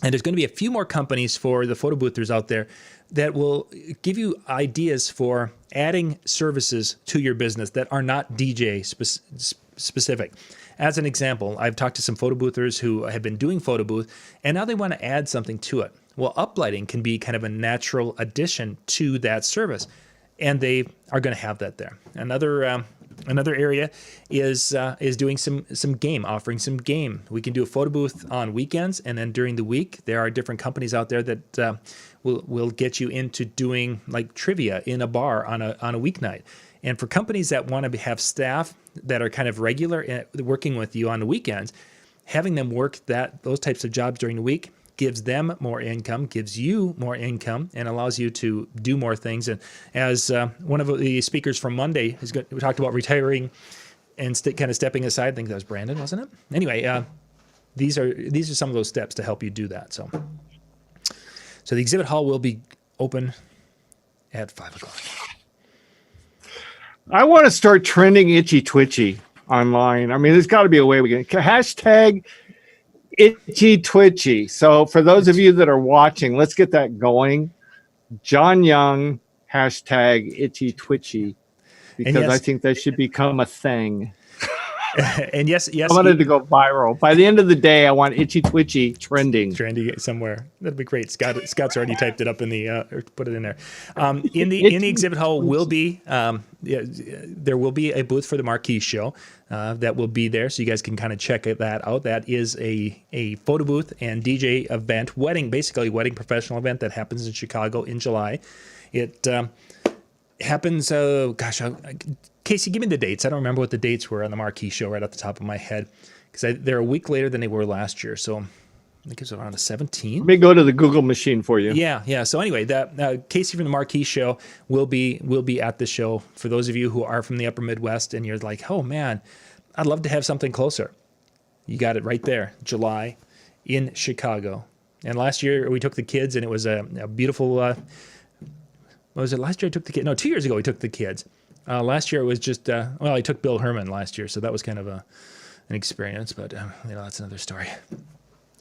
And there's going to be a few more companies for the photo boothers out there that will give you ideas for adding services to your business that are not DJ specific. As an example, I've talked to some photo boothers who have been doing photo booth, and now they want to add something to it. Well, uplighting can be kind of a natural addition to that service, and they are going to have that there. Another area is doing some game, offering some game. We can do a photo booth on weekends, and then during the week, there are different companies out there that will get you into doing like trivia in a bar on a weeknight. And for companies that want to have staff that are kind of regular working with you on the weekends, having them work those types of jobs during the week gives them more income, gives you more income, and allows you to do more things. And as one of the speakers from Monday we talked about retiring and kind of stepping aside. I think that was Brandon, wasn't it? Anyway, these are some of those steps to help you do that. So the exhibit hall will be open at 5 o'clock. I want to start trending itchy twitchy online. I mean, there's got to be a way we can hashtag itchy twitchy. So for those of you that are watching, let's get that going. John Young, hashtag itchy twitchy, because I think that should become a thing. And yes, I wanted to go viral. By the end of the day, I want itchy twitchy trending somewhere. That'd be great. Scott's already typed it up in the or put it in there. In the exhibit hall will be there will be a booth for the Marquee Show that will be there, so you guys can kind of check that out. That is a photo booth and DJ event, wedding professional event that happens in Chicago in July. It happens. Casey, give me the dates. I don't remember what the dates were on the Marquee Show right off the top of my head, because they're a week later than they were last year. So I think it was around the 17th. Let me go to the Google machine for you. Yeah. So anyway, that Casey from the Marquee Show will be at the show. For those of you who are from the Upper Midwest and you're like, oh man, I'd love to have something closer. You got it right there, July in Chicago. And last year we took the kids, and it was a beautiful. What was it? Last year I took the kids. No, 2 years ago we took the kids. Last year it was just, I took Bill Herman last year, so that was kind of an experience, but that's another story.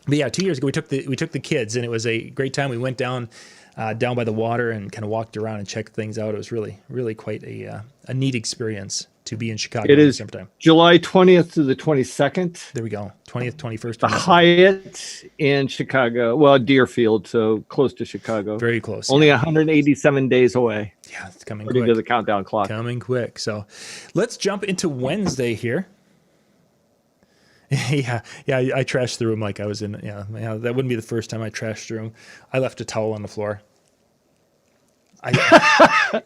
But yeah, 2 years ago we took the kids, and it was a great time. We went down by the water and kind of walked around and checked things out. It was really, really quite a neat experience to be in Chicago. It is December time. July 20th to the 22nd. There we go. 20th, 21st. The Hyatt in Chicago. Well, Deerfield, so close to Chicago. Very close. Only 187 days away. Yeah, it's coming according quick. to the countdown clock. Coming quick. So let's jump into Wednesday here. Yeah, I trashed the room like I was in. Yeah, that wouldn't be the first time I trashed the room. I left a towel on the floor.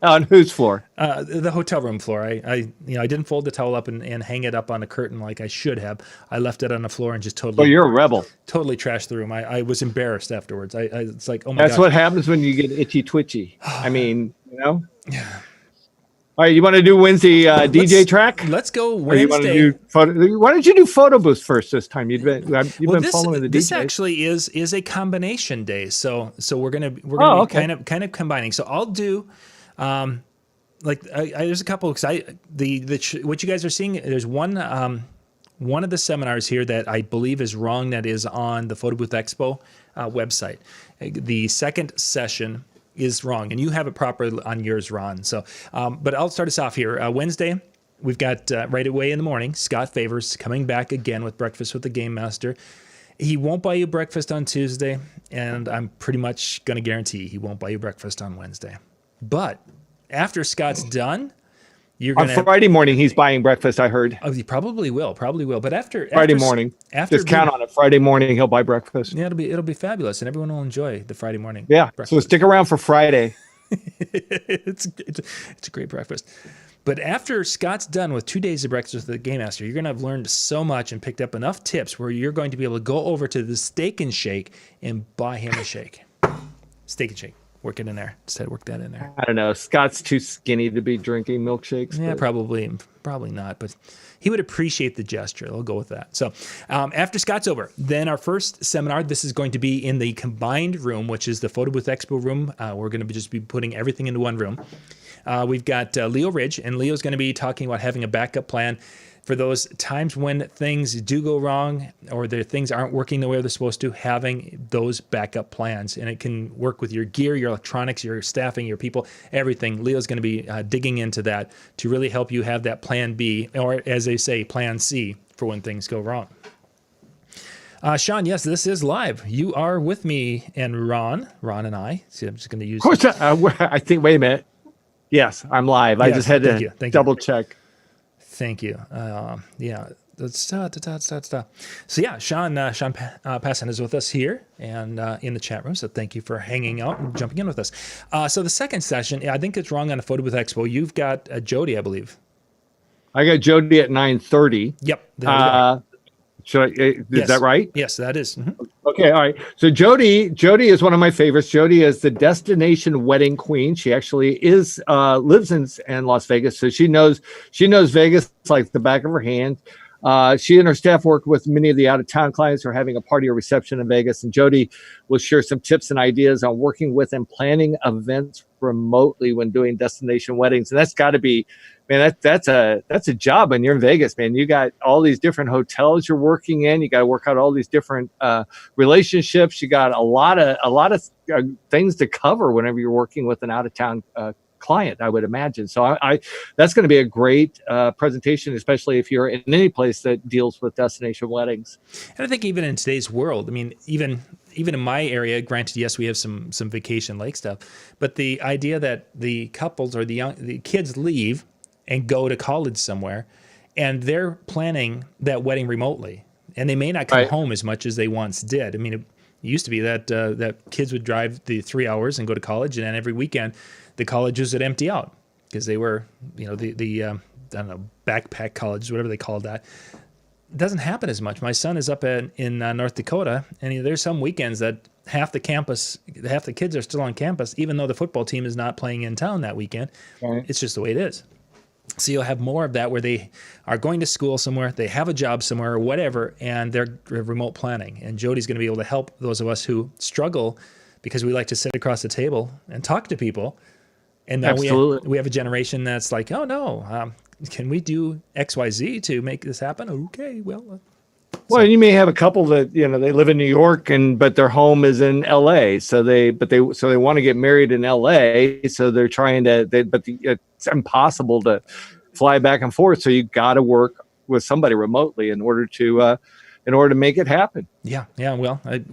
On whose floor? The hotel room floor. I didn't fold the towel up and hang it up on a curtain like I should have. I left it on the floor and just totally. Oh, you're a rebel. Totally trashed the room. I was embarrassed afterwards. It's like, oh my god. That's what happens when you get itchy twitchy. I mean, Yeah. All right, you want to do Wednesday DJ track? Let's go Or you want to Wednesday. do photo? Why don't you do photo booths first this time? You've been following the This DJs. actually is a combination day, so we're gonna be okay. kind of combining. So I'll do, there's a couple because what you guys are seeing. There's one of the seminars here that I believe is wrong. That is on the Photo Booth Expo website. The second session is wrong, and you have it proper on yours, Ron. So, but I'll start us off here. Wednesday, we've got right away in the morning, Scott Favors coming back again with Breakfast with the Game Master. He won't buy you breakfast on Tuesday, and I'm pretty much going to guarantee he won't buy you breakfast on Wednesday. But after Scott's done, you're going On Friday morning, he's buying breakfast, I heard. Oh, he probably will. But after Friday morning. Just count on it. Friday morning, he'll buy breakfast. Yeah, it'll be fabulous, and everyone will enjoy the Friday morning. Yeah, breakfast. so stick around for Friday. it's a great breakfast. But after Scott's done with 2 days of breakfast with the Game Master, you're going to have learned so much and picked up enough tips where you're going to be able to go over to the Steak and Shake and buy him a shake. Steak and Shake. Work it in there. Just had to work that in there. I don't know. Scott's too skinny to be drinking milkshakes. Yeah, but... probably not. But he would appreciate the gesture. I'll go with that. So after Scott's over, then our first seminar, this is going to be in the combined room, which is the Photo Booth Expo room. We're going to just be putting everything into one room. We've got Leo Ridge, and Leo's going to be talking about having a backup plan for those times when things do go wrong or things aren't working the way they're supposed to, having those backup plans. And it can work with your gear, your electronics, your staffing, your people, everything. Leo's going to be digging into that to really help you have that plan B, or as they say, plan C, for when things go wrong. Sean, yes, this is live. You are with me and Ron and I. See, I'm just going to use... Of course, I think, wait a minute. Yes, I'm live. I just had to double check. Thank you. Yeah. So yeah, Sean Passan is with us here and in the chat room. So thank you for hanging out and jumping in with us. So the second session, I think it's wrong on the Photo Booth Expo. You've got Jody, I believe. I got Jody at 9:30. Yep. There we go. Is that right? Yes, that is. Mm-hmm. Okay, all right. So Jody is one of my favorites. Jody is the destination wedding queen. She actually lives in Las Vegas, so she knows Vegas like the back of her hand. She and her staff work with many of the out-of-town clients who are having a party or reception in Vegas, and Jody will share some tips and ideas on working with and planning events remotely when doing destination weddings. And that's got to be, man, that's a job when you're in Vegas, man. You got all these different hotels you're working in. You got to work out all these different relationships. You got a lot of things to cover whenever you're working with an out-of-town client, I would imagine. So I that's going to be a great presentation, especially if you're in any place that deals with destination weddings. And I think even in today's world, I mean, even in my area, granted, yes, we have some vacation lake stuff, but the idea that the couples or the kids leave and go to college somewhere, and they're planning that wedding remotely, and they may not come home as much as they once did. I mean, it used to be that kids would drive the 3 hours and go to college, and then every weekend the colleges would empty out because they were, the I don't know, backpack colleges, whatever they called that. It doesn't happen as much. My son is up in North Dakota, and there's some weekends that half the kids are still on campus, even though the football team is not playing in town that weekend. Right. It's just the way it is. So you'll have more of that where they are going to school somewhere, they have a job somewhere or whatever, and they're remote planning. And Jody's going to be able to help those of us who struggle because we like to sit across the table and talk to people. And now we have a generation that's like, oh, no, can we do XYZ to make this happen? Okay, well. Well, you may have a couple that they live in New York but their home is in LA, so they want to get married in LA, so they're trying to. It's impossible to fly back and forth. So you got to work with somebody remotely in order to make it happen. Yeah. Well, I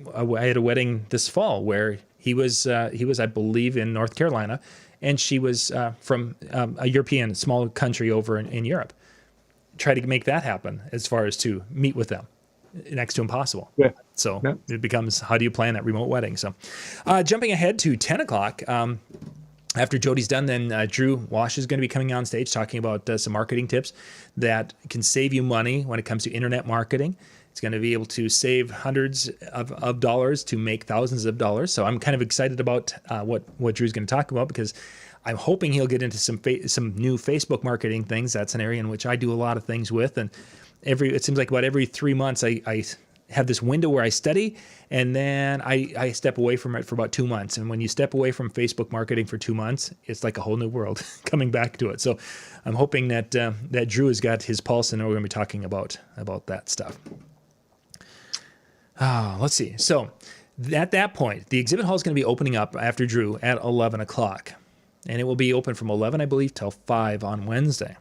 had a wedding this fall where he was, I believe, in North Carolina, and she was from a European small country over in Europe. Try to make that happen as far as to meet with them. Next to impossible. Yeah. So yeah. It becomes, how do you plan that remote wedding? So jumping ahead to 10 o'clock, after Jody's done, then Drew Wash is going to be coming on stage talking about some marketing tips that can save you money when it comes to internet marketing. It's going to be able to save hundreds of dollars to make thousands of dollars. So I'm kind of excited about what Drew's going to talk about, because I'm hoping he'll get into some new Facebook marketing things. That's an area in which I do a lot of things with. And it seems like about every 3 months, I have this window where I study, and then I step away from it for about 2 months. And when you step away from Facebook marketing for 2 months, it's like a whole new world coming back to it. So I'm hoping that Drew has got his pulse, and we're going to be talking about that stuff. Let's see. So at that point, the exhibit hall is going to be opening up after Drew at 11 o'clock. And it will be open from 11, I believe, till 5 on Wednesday.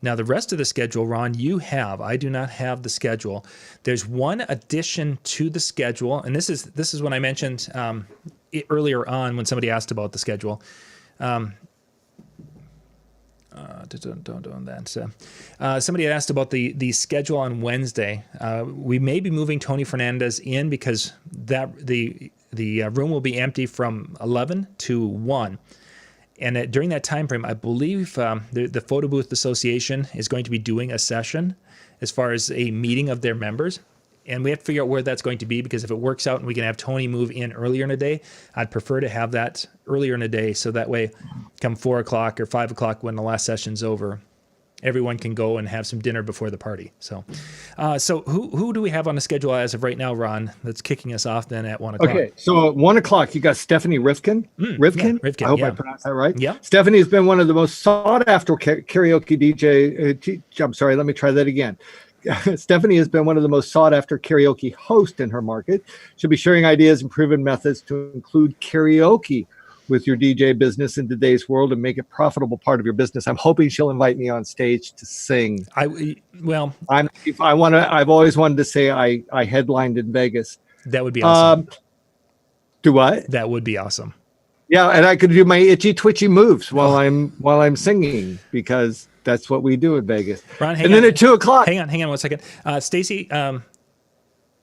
Now, the rest of the schedule, Ron, you have. I do not have the schedule. There's one addition to the schedule, and this is what I mentioned earlier on when somebody asked about the schedule. Somebody had asked about the schedule on Wednesday. We may be moving Tony Fernandez in because the room will be empty from 11 to 1. And during that time frame, I believe the Photo Booth Association is going to be doing a session as far as a meeting of their members. And we have to figure out where that's going to be, because if it works out and we can have Tony move in earlier in the day, I'd prefer to have that earlier in the day, so that way come 4 o'clock or 5 o'clock when the last session's over, everyone can go and have some dinner before the party. So who do we have on the schedule as of right now, Ron, that's kicking us off then at 1 o'clock? Okay, so at 1 o'clock, you got Stephanie Rivkin. Rivkin? Yeah, Rivkin, I hope yeah. I pronounced that right. Yeah. Stephanie has been one of the most sought-after karaoke DJ. I'm sorry, let me try that again. Stephanie has been one of the most sought-after karaoke hosts in her market. She'll be sharing ideas and proven methods to include karaoke with your DJ business in today's world and make it a profitable part of your business. I'm hoping she'll invite me on stage to sing. I've always wanted to say I headlined in Vegas. That would be awesome. Do what? That would be awesome. Yeah, and I could do my itchy twitchy moves while I'm singing, because that's what we do in Vegas. Ron, then at 2 o'clock. Hang on 1 second. Stacy,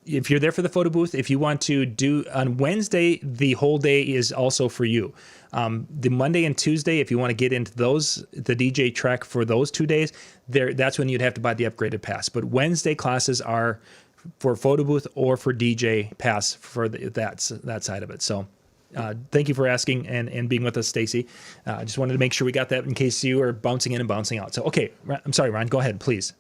if you're there for the photo booth, if you want to do on Wednesday, the whole day is also for you. The Monday and Tuesday, if you want to get into the DJ track for those 2 days, that's when you'd have to buy the upgraded pass. But Wednesday classes are for photo booth or for DJ pass for that side of it. So thank you for asking and being with us, Stacy. I just wanted to make sure we got that in case you are bouncing in and bouncing out. So, okay, I'm sorry, Ron, go ahead, please.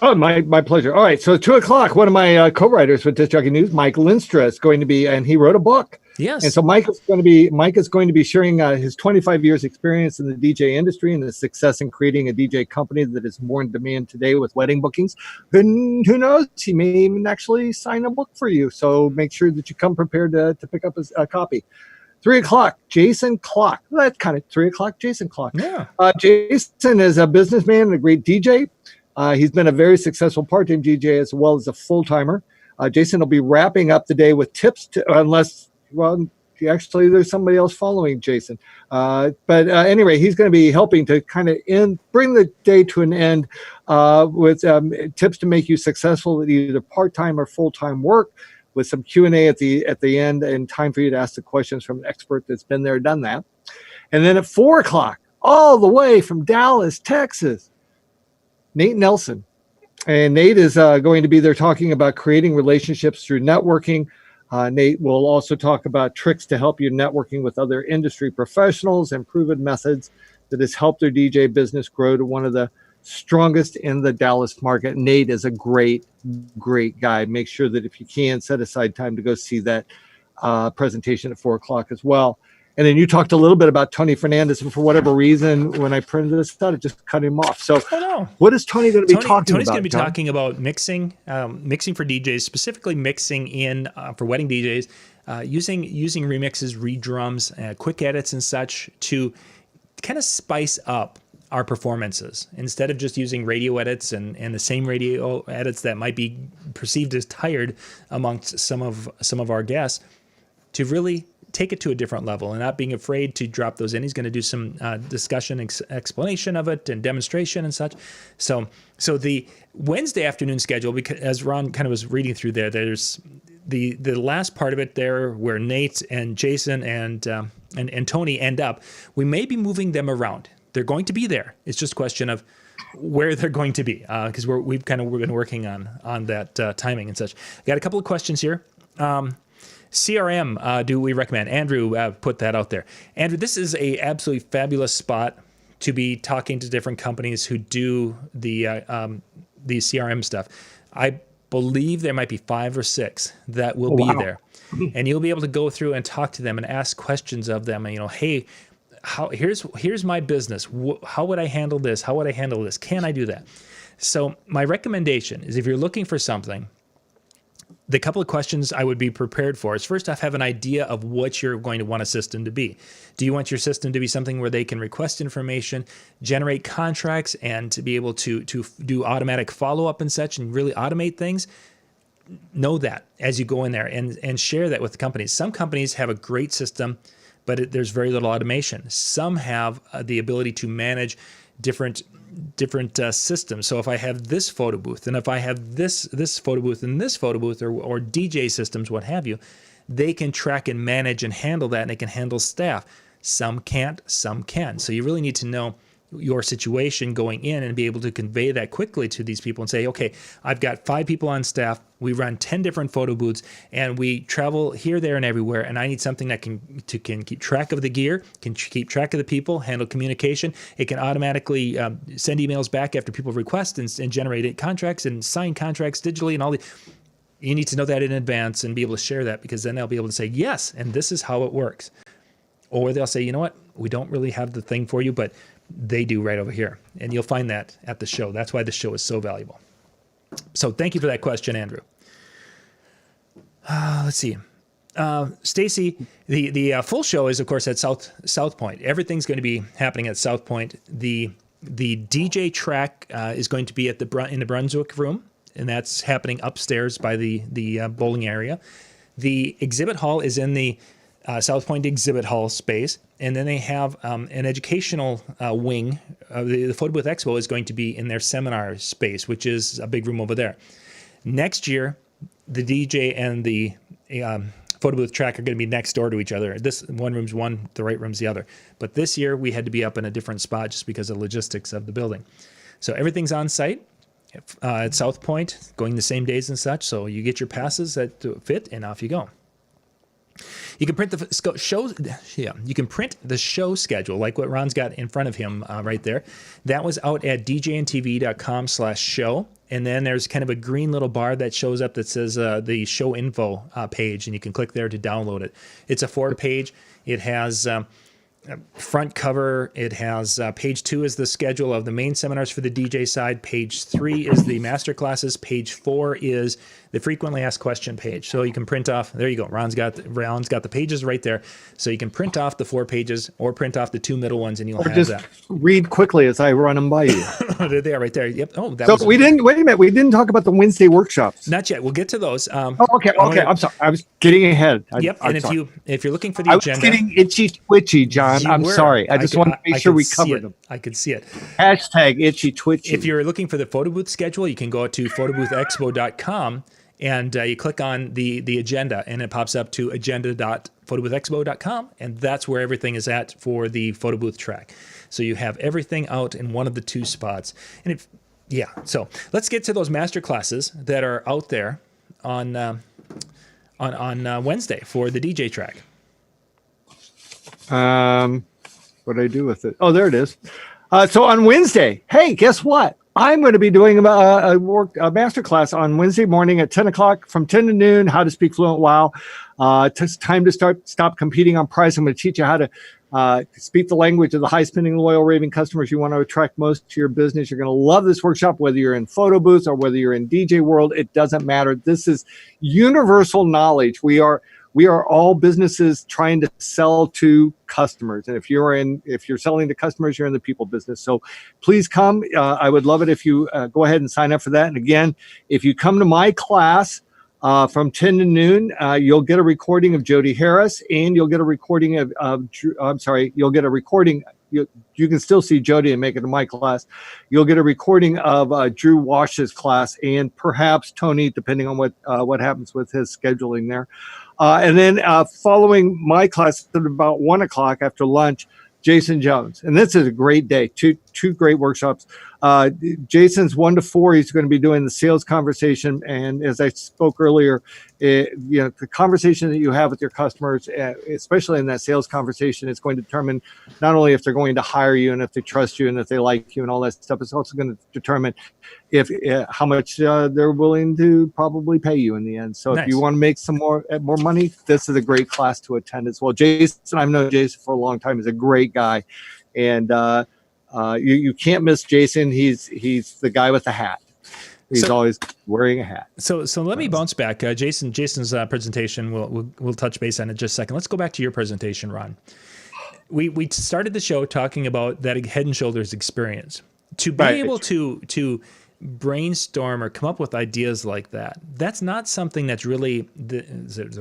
Oh, my pleasure. All right, so 2 o'clock, one of my co-writers with Disc Jockey News, Mike Linstra, is going to be, and he wrote a book. Yes. And so Mike is going to be sharing his 25 years experience in the DJ industry and his success in creating a DJ company that is more in demand today with wedding bookings. And who knows, he may even actually sign a book for you. So make sure that you come prepared to pick up a copy. 3 o'clock, Jason Clock. That's kind of 3 o'clock, Jason Clock. Yeah. Jason is a businessman and a great DJ. He's been a very successful part-time DJ as well as a full-timer. Jason will be wrapping up the day with tips, actually, there's somebody else following Jason. But anyway, he's going to be helping to kind of bring the day to an end with tips to make you successful at either part-time or full-time work, with some Q&A at the end and time for you to ask the questions from an expert that's been there, done that. And then at 4 o'clock, all the way from Dallas, Texas, Nate Nelson. And Nate is going to be there talking about creating relationships through networking. Nate will also talk about tricks to help you networking with other industry professionals and proven methods that has helped their DJ business grow to one of the strongest in the Dallas market. Nate is a great guy. Make sure that if you can, set aside time to go see that presentation at 4 o'clock as well. And then you talked a little bit about Tony Fernandez, and for whatever reason, when I printed this out, it just cut him off. So what is Tony going to be talking about? Tony's going to be talking about mixing for DJs, specifically mixing in for wedding DJs, using remixes, redrums, quick edits and such to kind of spice up our performances instead of just using radio edits and the same radio edits that might be perceived as tired amongst some of our guests, to really take it to a different level and not being afraid to drop those in. He's going to do some discussion, explanation of it and demonstration and such. So the Wednesday afternoon schedule, because as Ron kind of was reading through there, there's the last part of it there where Nate and Jason and Tony end up. We may be moving them around. They're going to be there. It's just a question of where they're going to be, because we've been working on that timing and such. Got a couple of questions here. CRM, do we recommend? Andrew put that out there. Andrew, this is a absolutely fabulous spot to be talking to different companies who do the CRM stuff. I believe there might be 5 or 6 that will be there, and you'll be able to go through and talk to them and ask questions of them. And hey, here's my business. How would I handle this? How would I handle this? Can I do that? So my recommendation is, if you're looking for something, the couple of questions I would be prepared for is, first off, have an idea of what you're going to want a system to be. Do you want your system to be something where they can request information, generate contracts, and to be able to do automatic follow-up and such, and really automate things? Know that as you go in there and share that with the companies. Some companies have a great system, but there's very little automation. Some have the ability to manage different systems. So if I have this photo booth, and if I have this photo booth and this photo booth, or DJ systems, what have you, they can track and manage and handle that, and they can handle staff. Some can't, some can. So you really need to know your situation going in and be able to convey that quickly to these people and say, okay, I've got 5 people on staff. We run 10 different photo booths, and we travel here, there, and everywhere. And I need something that can keep track of the gear, can keep track of the people, handle communication. It can automatically send emails back after people request and generate contracts and sign contracts digitally and all the. You need to know that in advance and be able to share that, because then they'll be able to say, yes, and this is how it works. Or they'll say, you know what, we don't really have the thing for you, but they do right over here. And you'll find that at the show. That's why the show is so valuable. So thank you for that question, Andrew. Let's see. Stacy, the full show is, of course, at South Point. Everything's going to be happening at South Point. The DJ track is going to be in the Brunswick room, and that's happening upstairs by the bowling area. The exhibit hall is in the South Point exhibit hall space, and then they have an educational wing. The Photo Booth Expo is going to be in their seminar space, which is a big room over there. Next year, the DJ and the photo booth track are going to be next door to each other. This one room's one, the right room's the other. But this year we had to be up in a different spot just because of logistics of the building. So everything's on site at South Point, going the same days and such. So you get your passes that fit, and off you go. You can print the show. Yeah, you can print the show schedule, like what Ron's got in front of him right there. That was out at DJNTV.com/show, and then there's kind of a green little bar that shows up that says the show info page, and you can click there to download it. It's a 4-page. It has front cover. It has page 2 is the schedule of the main seminars for the DJ side. Page 3 is the master classes. Page 4 is the frequently asked question page. So you can print off. There you go. Ron's got the pages right there. So you can print off the 4 pages or print off the 2 middle ones, and you'll have just that. Read quickly as I run them by you. There they are, right there. Yep. Oh, that so was. We didn't. Wait a minute. We didn't talk about the Wednesday workshops. Not yet. We'll get to those. Okay. I'm sorry. I was getting ahead. Yep. And if you're looking for the agenda, I was getting itchy twitchy, John. I'm sorry. I just want to make sure we covered them. I could see it. Hashtag itchy twitchy. If you're looking for the photo booth schedule, you can go to photoboothexpo.com, and you click on the agenda, and it pops up to agenda.photoboothexpo.com, and that's where everything is at for the photo booth track. So you have everything out in one of the 2 spots. And so let's get to those master classes that are out there on Wednesday for the DJ track. What do I do with it? Oh, there it is. So on Wednesday, hey, guess what? I'm going to be doing a masterclass on Wednesday morning at 10 o'clock from 10 to noon, how to speak fluent WOW. It's time to stop competing on price. I'm going to teach you how to speak the language of the high-spending, loyal, raving customers you want to attract most to your business. You're going to love this workshop, whether you're in photo booths or whether you're in DJ world. It doesn't matter. This is universal knowledge. We are We are all businesses trying to sell to customers. And if you're selling to customers, you're in the people business. So please come. I would love it if you go ahead and sign up for that. And again, if you come to my class, from 10 to noon, you'll get a recording of Jody Harris, and you'll get a recording of Drew, I'm sorry, you'll get a recording. You can still see Jody and make it to my class. You'll get a recording of Drew Wash's class, and perhaps Tony, depending on what happens with his scheduling there. And then following my class at about 1 o'clock after lunch, Jason Jones. And this is a great day. Two great workshops. Jason's 1 to 4. He's going to be doing the sales conversation. And as I spoke earlier, the conversation that you have with your customers, especially in that sales conversation, is going to determine not only if they're going to hire you and if they trust you and if they like you and all that stuff. It's also going to determine if how much they're willing to probably pay you in the end. So If you want to make some more money, this is a great class to attend as well. Jason, I've known Jason for a long time. He's a great guy, and you can't miss Jason. He's the guy with the hat. He's always wearing a hat. So let me bounce back. Jason's presentation, we'll touch base on it in just a second. Let's go back to your presentation, Ron. We started the show talking about that Head and Shoulders experience. To be able to brainstorm or come up with ideas like that, that's not something that's really the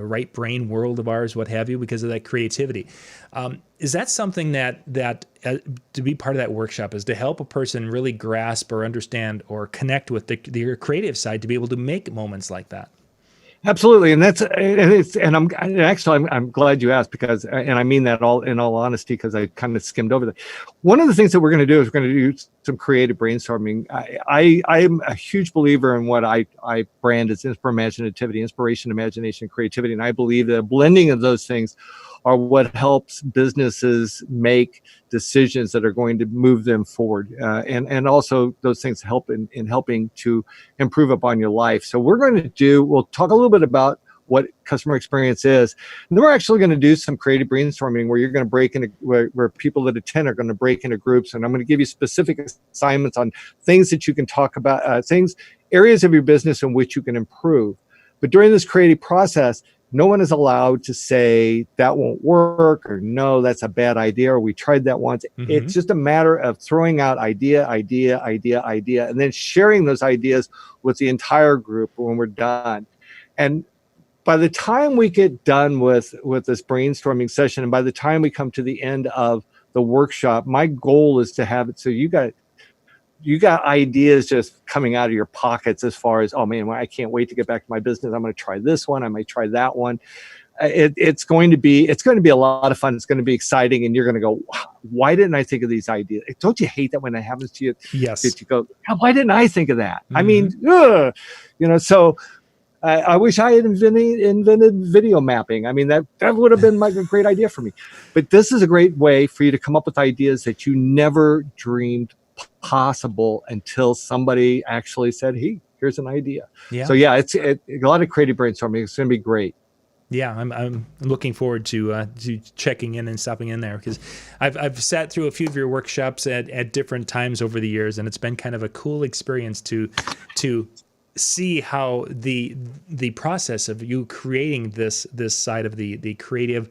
right brain world of ours, what have you, because of that creativity. Is that something that to be part of that workshop is to help a person really grasp or understand or connect with their creative side to be able to make moments like that? Absolutely, I'm glad you asked, because, and I mean that in all honesty, because I kind of skimmed over that. One of the things that we're going to do is we're going to do some creative brainstorming. I am a huge believer in what I brand as inspiration, imagination, creativity, and I believe that a blending of those things are what helps businesses make decisions that are going to move them forward. And also those things help in helping to improve upon your life. So we'll talk a little bit about what customer experience is. And then we're actually going to do some creative brainstorming where you're going to break into, where people that attend are going to break into groups. And I'm going to give you specific assignments on things that you can talk about, areas of your business in which you can improve. But during this creative process, no one is allowed to say that won't work, or no, that's a bad idea, or we tried that once. Mm-hmm. It's just a matter of throwing out idea, and then sharing those ideas with the entire group when we're done. And by the time we get done with this brainstorming session, and by the time we come to the end of the workshop, my goal is to have it so you got ideas just coming out of your pockets as far as, oh man, I can't wait to get back to my business. I'm going to try this one. I might try that one. It's going to be a lot of fun. It's going to be exciting, and you're going to go, why didn't I think of these ideas? Don't you hate that when that happens to you? Yes. That you go, why didn't I think of that? Mm-hmm. I mean, so I wish I had invented video mapping. I mean, that would have been a great idea for me. But this is a great way for you to come up with ideas that you never dreamed possible until somebody actually said, hey, here's an idea. Yeah. So yeah, it's a lot of creative brainstorming. It's going to be great. Yeah, I'm looking forward to checking in and stopping in there, because I've sat through a few of your workshops at different times over the years, and it's been kind of a cool experience to see how the process of you creating this side of the creative,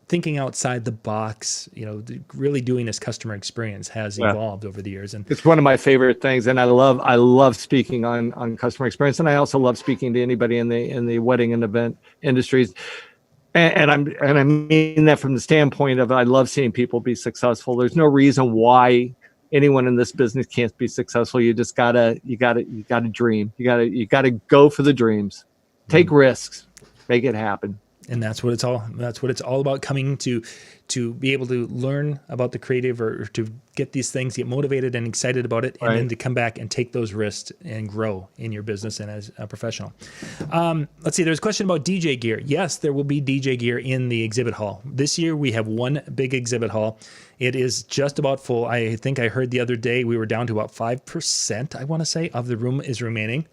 thinking outside the box, really doing this customer experience has evolved over the years. And it's one of my favorite things. And I love speaking on customer experience. And I also love speaking to anybody in the wedding and event industries. And I mean that from the standpoint of, I love seeing people be successful. There's no reason why anyone in this business can't be successful. You just gotta dream. You gotta go for the dreams, take risks, make it happen. And that's what it's all about, coming to be able to learn about the creative, or to get these things, get motivated and excited about it, and then to come back and take those risks and grow in your business and as a professional. Let's see, there's a question about DJ gear. Yes, there will be DJ gear in the exhibit hall. This year we have one big exhibit hall. It is just about full. I think I heard the other day we were down to about 5%, I want to say, of the room is remaining.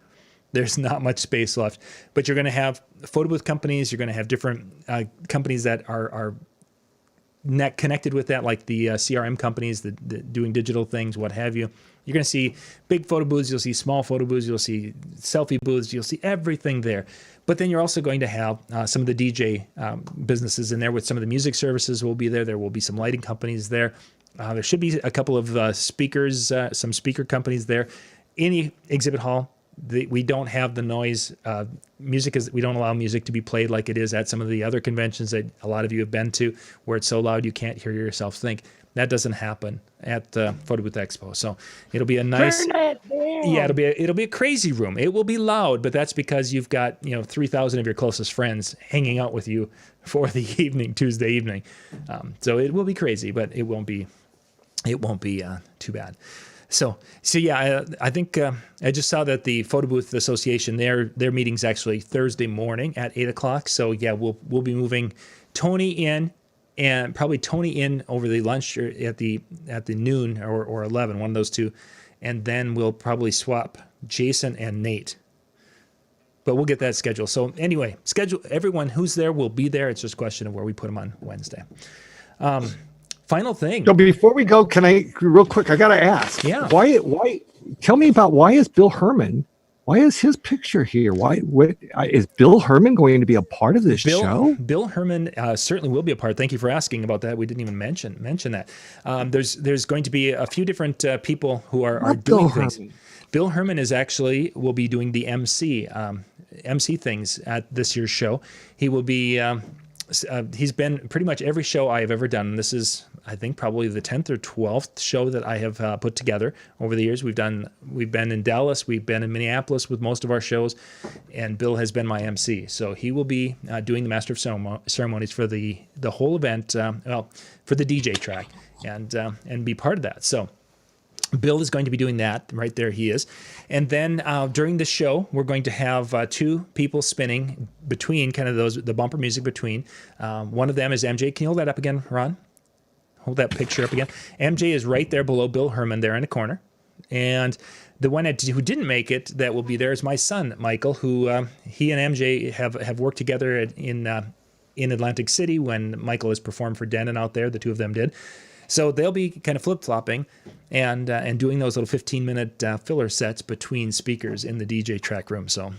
There's not much space left, but you're going to have photo booth companies. You're going to have different companies that are connected with that, like the CRM companies that doing digital things, what have you. You're going to see big photo booths. You'll see small photo booths. You'll see selfie booths. You'll see everything there. But then you're also going to have some of the DJ businesses in there with some of the music services will be there. There will be some lighting companies there. There should be a couple of speakers, some speaker companies there. Any exhibit hall, we don't have the noise. We don't allow music to be played like it is at some of the other conventions that a lot of you have been to, where it's so loud you can't hear yourself think. That doesn't happen at Photo Booth Expo. So it'll be a nice, it'll be a crazy room. It will be loud, but that's because you've got 3,000 of your closest friends hanging out with you for the evening, Tuesday evening. So it will be crazy, but it won't be too bad. So yeah, I think I just saw that the Photo Booth Association, their meeting's actually Thursday morning at 8:00. So yeah, we'll be moving Tony in. And probably Tony in over the lunch or at the noon or 11, one of those two. And then we'll probably swap Jason and Nate. But we'll get that scheduled. So anyway, everyone who's there will be there. It's just a question of where we put them on Wednesday. Final thing. So before we go, can I real quick? I got to ask. Yeah. Why? Tell me about why is Bill Herman? Why is his picture here? Is Bill Herman going to be a part of this show? Bill Herman certainly will be a part. Thank you for asking about that. We didn't even mention that. There's going to be a few different people who are doing things. Bill Herman will be doing the MC things at this year's show. He will be. He's been pretty much every show I have ever done. This is, I think, probably the 10th or 12th show that I have put together over the years. We've been in Dallas, we've been in Minneapolis with most of our shows, and Bill has been my MC. So he will be doing the Master of Ceremonies for the whole event, for the DJ track, and be part of that. So Bill is going to be doing that. Right there he is. And then during the show, we're going to have two people spinning between kind of the bumper music between. One of them is MJ. Can you hold that up again, Ron? Hold that picture up again. MJ is right there below Bill Herman there in the corner. And the one who didn't make it that will be there is my son, Michael, who he and MJ have worked together in Atlantic City when Michael has performed for Denon out there. The two of them did. So they'll be kind of flip-flopping and doing those little 15-minute filler sets between speakers in the DJ track room. So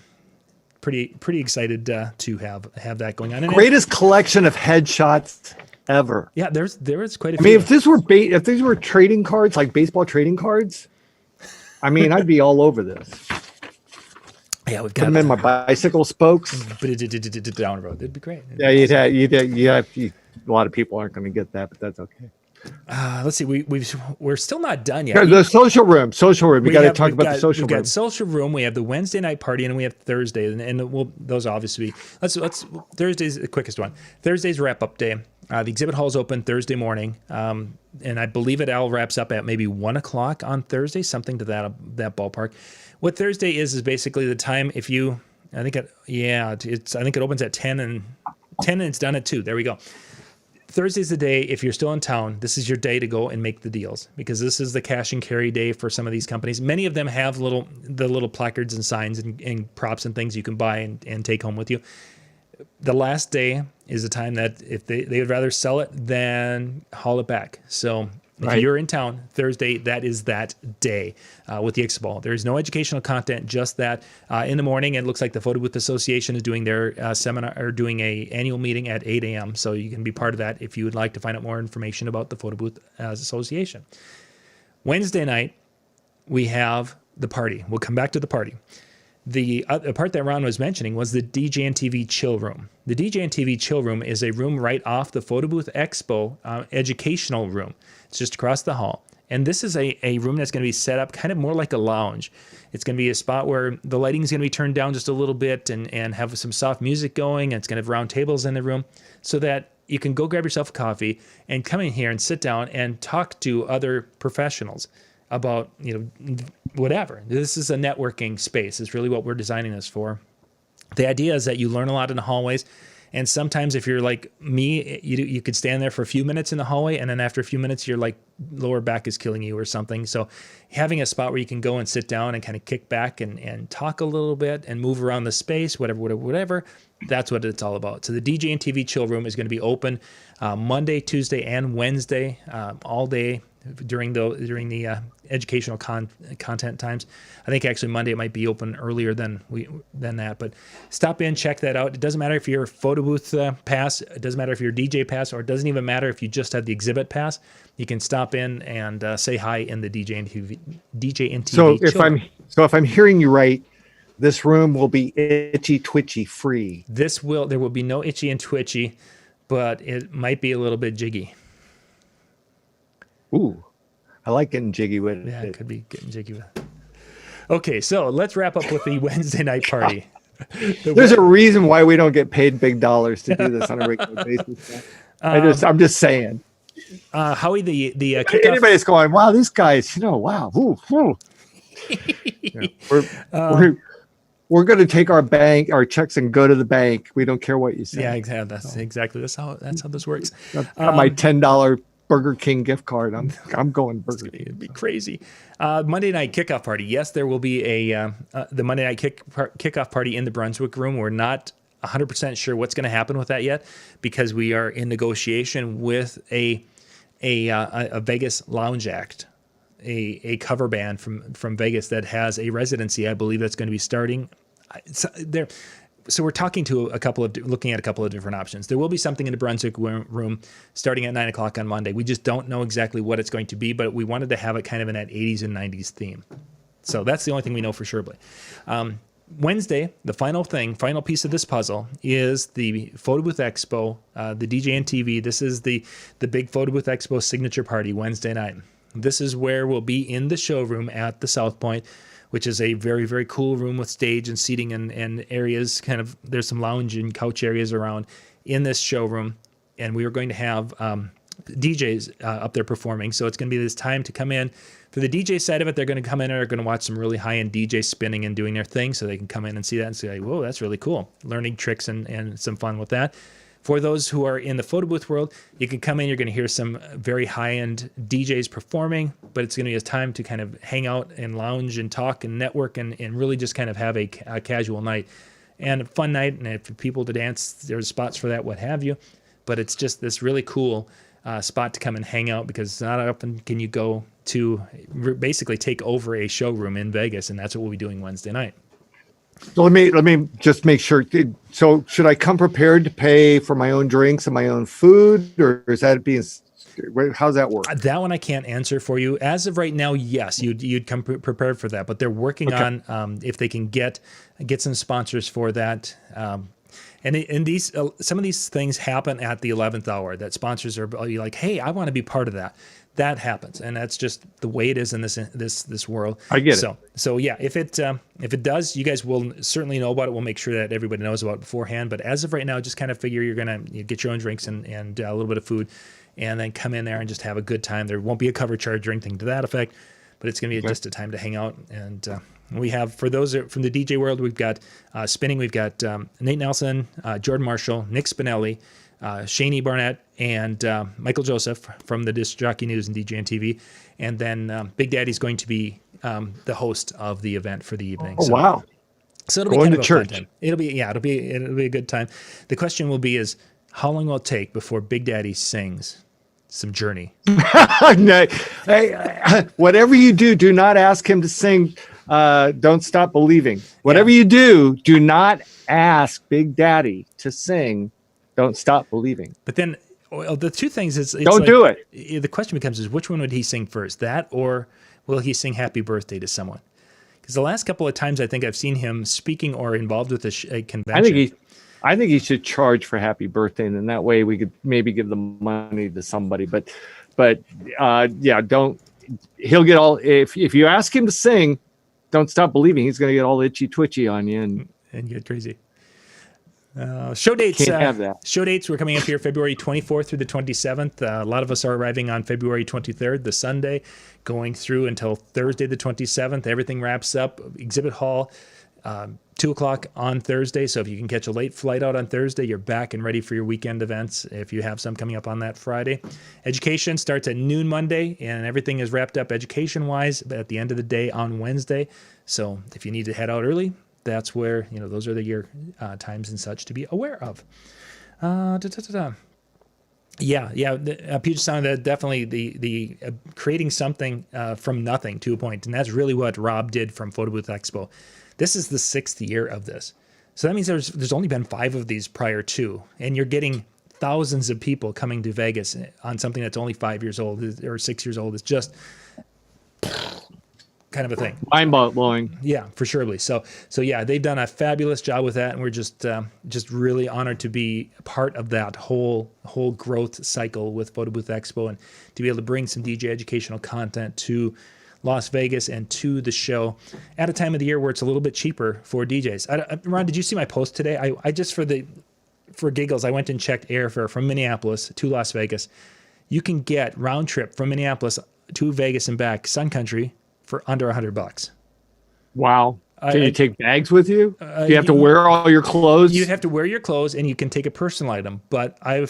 pretty excited to have that going on. And greatest collection of headshots ever. Yeah, there is quite a few. I mean, if these were trading cards, like baseball trading cards, I mean, I'd be all over this. Yeah, we've got them in my bicycle spokes. Down the road, it'd be great. Yeah, you'd have a lot of people aren't going to get that, but that's okay. Let's see. We're still not done yet. Yeah, the social room. We got to talk about the social room. We've got social room. We have the Wednesday night party, and we have Thursday, and those obviously. Let's Thursday's the quickest one. Thursday's wrap up day. The exhibit hall is open Thursday morning, and I believe it all wraps up at maybe 1:00 on Thursday, something to that ballpark. What Thursday is basically the time. I think it opens at 10 and it's done at 2. There we go. Thursday's the day, if you're still in town, this is your day to go and make the deals, because this is the cash and carry day for some of these companies. Many of them have the little placards and signs and props and things you can buy and take home with you. The last day is the time that if they would rather sell it than haul it back. So if you're in town Thursday, that is that day with the Expo. There is no educational content, just that. In the morning, it looks like the Photo Booth Association is doing their seminar or doing a annual meeting at 8 a.m. So you can be part of that if you would like to find out more information about the Photo Booth Association. Wednesday night, we have the party. We'll come back to the party. The part that Ron was mentioning was the DJNTV Chill Room. The DJNTV Chill Room is a room right off the Photo Booth Expo educational room. It's just across the hall. And this is a room that's going to be set up kind of more like a lounge. It's going to be a spot where the lighting is going to be turned down just a little bit and have some soft music going. And it's going to have round tables in the room so that you can go grab yourself a coffee and come in here and sit down and talk to other professionals about, whatever. This is a networking space. It's really what we're designing this for. The idea is that you learn a lot in the hallways, And sometimes if you're like me, you could stand there for a few minutes in the hallway, and then after a few minutes, you're like lower back is killing you or something. So having a spot where you can go and sit down and kind of kick back and talk a little bit and move around the space, whatever, that's what it's all about. So the DJNTV Chill Room is going to be open Monday, Tuesday, and Wednesday, all day during the educational content times. I think actually Monday it might be open earlier than that, but stop in, check that out. It doesn't matter if you're a photo booth pass, it doesn't matter if you're a DJ pass, or it doesn't even matter if you just have the exhibit pass. You can stop in and say hi in the DJNTV. So if I'm hearing you right, this room will be itchy twitchy free. There will be no itchy and twitchy, but it might be a little bit jiggy. Ooh, I like getting jiggy with it. Yeah, it could be getting jiggy with it. Okay, so let's wrap up with the Wednesday night party. There's a reason why we don't get paid big dollars to do this on a regular basis. I'm just saying. Howie, the kickoff. Anybody's going, wow, these guys, wow. Ooh. We're going to take our checks and go to the bank. We don't care what you say. Yeah, exactly. That's how this works. My $10 Burger King gift card. I'm going Burger King. It'd be crazy. Monday night kickoff party. Yes, there will be the Monday night kickoff party in the Brunswick room. We're not 100% sure what's going to happen with that yet, because we are in negotiation with a Vegas lounge act, a cover band from Vegas that has a residency. I believe that's going to be starting there. So we're looking at a couple of different options. There will be something in the Brunswick room starting at 9:00 on Monday. We just don't know exactly what it's going to be, but we wanted to have it kind of in that 80s and 90s theme. So that's the only thing we know for sure. Wednesday, the final piece of this puzzle is the Photo Booth Expo, the DJNTV. This is the big Photo Booth Expo signature party Wednesday night. This is where we'll be in the showroom at the South Point, which is a very, very cool room with stage and seating and areas. There's some lounge and couch areas around in this showroom. And we are going to have DJs up there performing. So it's going to be this time to come in. For the DJ side of it, they're going to come in and are going to watch some really high-end DJs spinning and doing their thing, so they can come in and see that and say, whoa, that's really cool. Learning tricks and some fun with that. For those who are in the photo booth world, you can come in, you're going to hear some very high-end DJs performing, but it's going to be a time to kind of hang out and lounge and talk and network and really just kind of have a casual night and a fun night. And if people to dance, there's spots for that, what have you. But it's just this really cool spot to come and hang out, because not often can you go to basically take over a showroom in Vegas, and that's what we'll be doing Wednesday night. So let me just make sure. So should I come prepared to pay for my own drinks and my own food, or is that being? How's that work? That one I can't answer for you. As of right now, yes, you'd come prepared for that. But they're working on if they can get some sponsors for that. And these some of these things happen at the 11th hour. That sponsors are like, hey, I want to be part of that. That happens, and that's just the way it is in this world. I get it. So yeah, if it does, you guys will certainly know about it. We'll make sure that everybody knows about it beforehand. But as of right now, just kind of figure you're gonna get your own drinks and a little bit of food, and then come in there and just have a good time. There won't be a cover charge or anything to that effect, but it's gonna be just a time to hang out. And we have, for those from the DJ world, we've got spinning. We've got Nate Nelson, Jordan Marshall, Nick Spinelli, Shani Barnett, and Michael Joseph from the Disc Jockey News and DJNTV. And then Big Daddy's going to be the host of the event for the evening. Oh, wow. So it'll be kind of a fun time. It'll be a good time. The question will be is, how long will it take before Big Daddy sings some Journey? Hey, whatever you do not ask him to sing Don't Stop Believing. Whatever you do not ask Big Daddy to sing Don't Stop Believing. But then the two things is... Don't do it. The question becomes is, which one would he sing first? That, or will he sing Happy Birthday to someone? Because the last couple of times I think I've seen him speaking or involved with a convention. I think he should charge for Happy Birthday, and then that way we could maybe give the money to somebody. But don't. He'll get all. If you ask him to sing Don't Stop Believing, he's going to get all itchy twitchy on you and get crazy. Show dates. Can't have that. Show dates. We're coming up here February 24th through the 27th. A lot of us are arriving on February 23rd, the Sunday, going through until Thursday the 27th. Everything wraps up. Exhibit hall. 2:00 on Thursday. So if you can catch a late flight out on Thursday, you're back and ready for your weekend events if you have some coming up on that Friday. Education starts at noon Monday, and everything is wrapped up education-wise at the end of the day on Wednesday. So if you need to head out early, that's where, those are your times and such to be aware of. Puget Sound, definitely the creating something from nothing to a point, and that's really what Rob did from Photo Booth Expo. This is the 6th year of this, so that means there's only been 5 of these prior to, and you're getting thousands of people coming to Vegas on something that's only 5 years old or 6 years old. It's just kind of a thing. Mind blowing. Yeah, for surely. So yeah, they've done a fabulous job with that, and we're just really honored to be a part of that whole growth cycle with Photo Booth Expo, and to be able to bring some DJ educational content to Las Vegas and to the show at a time of the year where it's a little bit cheaper for DJs. Ron, did you see my post today? I just for giggles, I went and checked airfare from Minneapolis to Las Vegas. You can get round trip from Minneapolis to Vegas and back, Sun Country, for under $100. Wow. Can you take bags with you? Do you have to wear all your clothes? You'd have to wear your clothes, and you can take a personal item. But I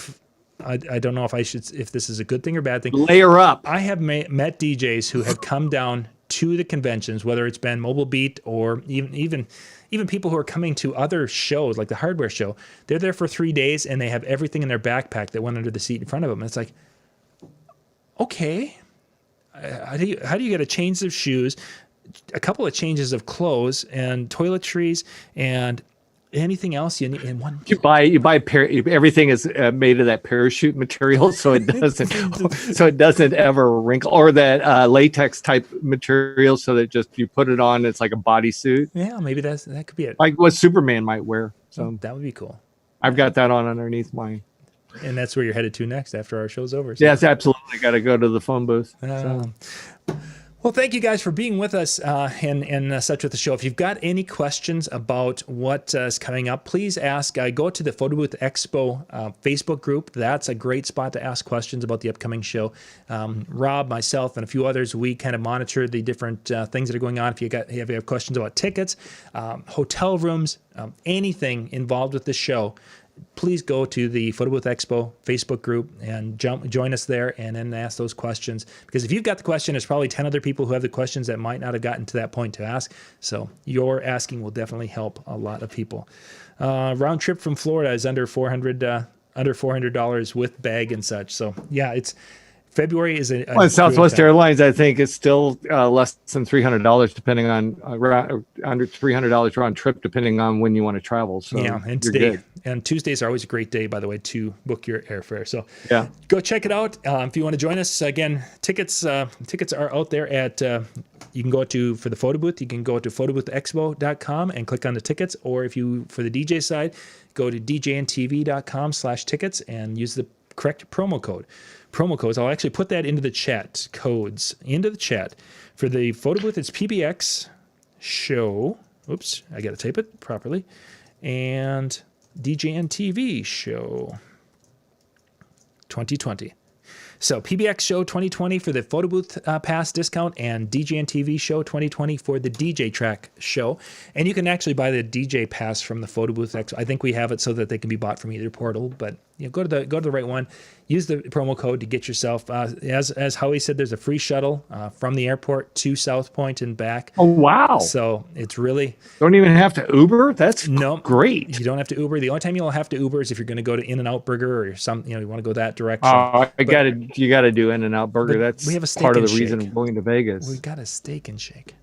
don't know if this is a good thing or bad thing. Layer up. I have met DJs who have come down to the conventions, whether it's been Mobile Beat or even people who are coming to other shows like the hardware show. They're there for 3 days, and they have everything in their backpack that went under the seat in front of them. And it's like, okay. How do you get a change of shoes, a couple of changes of clothes, and toiletries, and anything else you need in one? You buy everything is made of that parachute material, so it doesn't ever wrinkle, or that latex type material, so that just you put it on, it's like a bodysuit. Yeah, maybe that could be it. Like what Superman might wear. So that would be cool. I've got that on underneath mine. And that's where you're headed to next after our show's over. So. Yes, absolutely. Got to go to the phone booth. Well, thank you guys for being with us and such with the show. If you've got any questions about what is coming up, please ask. Go to the Photo Booth Expo Facebook group. That's a great spot to ask questions about the upcoming show. Rob, myself, and a few others, we kind of monitor the different things that are going on. If you have questions about tickets, hotel rooms, anything involved with the show, please go to the Photo Booth Expo Facebook group and join us there, and then ask those questions. Because if you've got the question, there's probably 10 other people who have the questions that might not have gotten to that point to ask. So your asking will definitely help a lot of people. Round trip from Florida is under $400 with bag and such. So yeah, February is Southwest Airlines, I think, is still less than $300, depending on under $300 round trip, depending on when you want to travel. So yeah, and Tuesdays are always a great day, by the way, to book your airfare. So yeah, go check it out. If you want to join us again, tickets are out there at. You can go for the photo booth. You can go to photoboothexpo.com and click on the tickets, or for the DJ side, go to DJNTV.com/tickets and use the correct promo codes. I'll actually put that into the chat for the photo booth. It's PBX show. Oops, I got to type it properly. And DJNTV show 2020. So PBX show 2020 for the photo booth pass discount, and DJNTV show 2020 for the DJ track show. And you can actually buy the DJ pass from the photo booth. I think we have it so that they can be bought from either portal, but go to the right one. Use the promo code to get yourself, as Howie said, there's a free shuttle from the airport to South Point and back. Oh, wow. So it's really... Don't even have to Uber? That's great. You don't have to Uber. The only time you'll have to Uber is if you're going to go to In-N-Out Burger or you want to go that direction. You got to do In-N-Out Burger. That's we have a part of the reason I'm going to Vegas. We got a Steak and Shake.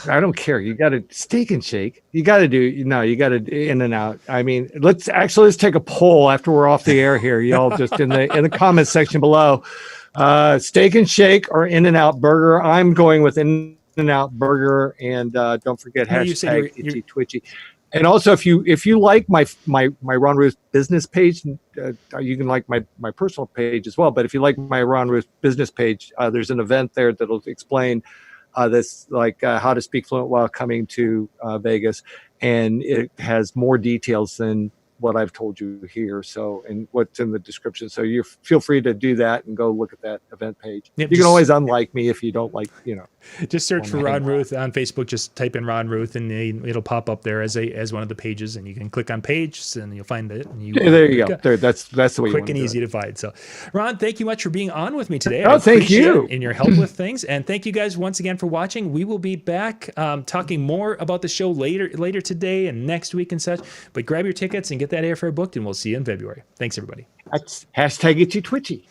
I don't care. You got to Steak and Shake. You got to you got to In-N-Out. I mean, let's take a poll after we're off the air here. Y'all just in the comment section below. Steak and Shake or In-N-Out Burger. I'm going with In-N-Out Burger, and don't forget hashtag Itchy Twitchy. And also, if you like my Ron Ruth business page, you can like my personal page as well. But if you like my Ron Ruth business page, there's an event there that'll explain this, how to speak fluent while coming to Vegas, and it has more details than what I've told you here. So, and what's in the description. So you feel free to do that and go look at that event page. Yep, you can always unlike me if you don't like, Just search for Ron Ruth on Facebook. Just type in Ron Ruth, and it'll pop up there as one of the pages, and you can click on pages, and you'll find it. And there you go. There, that's the way. Quick and easy to find. So, Ron, thank you much for being on with me today. Oh, thank you, and your help with things, and thank you guys once again for watching. We will be back talking more about the show later today and next week and such. But grab your tickets and get that airfare booked, and we'll see you in February. Thanks, everybody. That's hashtag Get You Twitchy.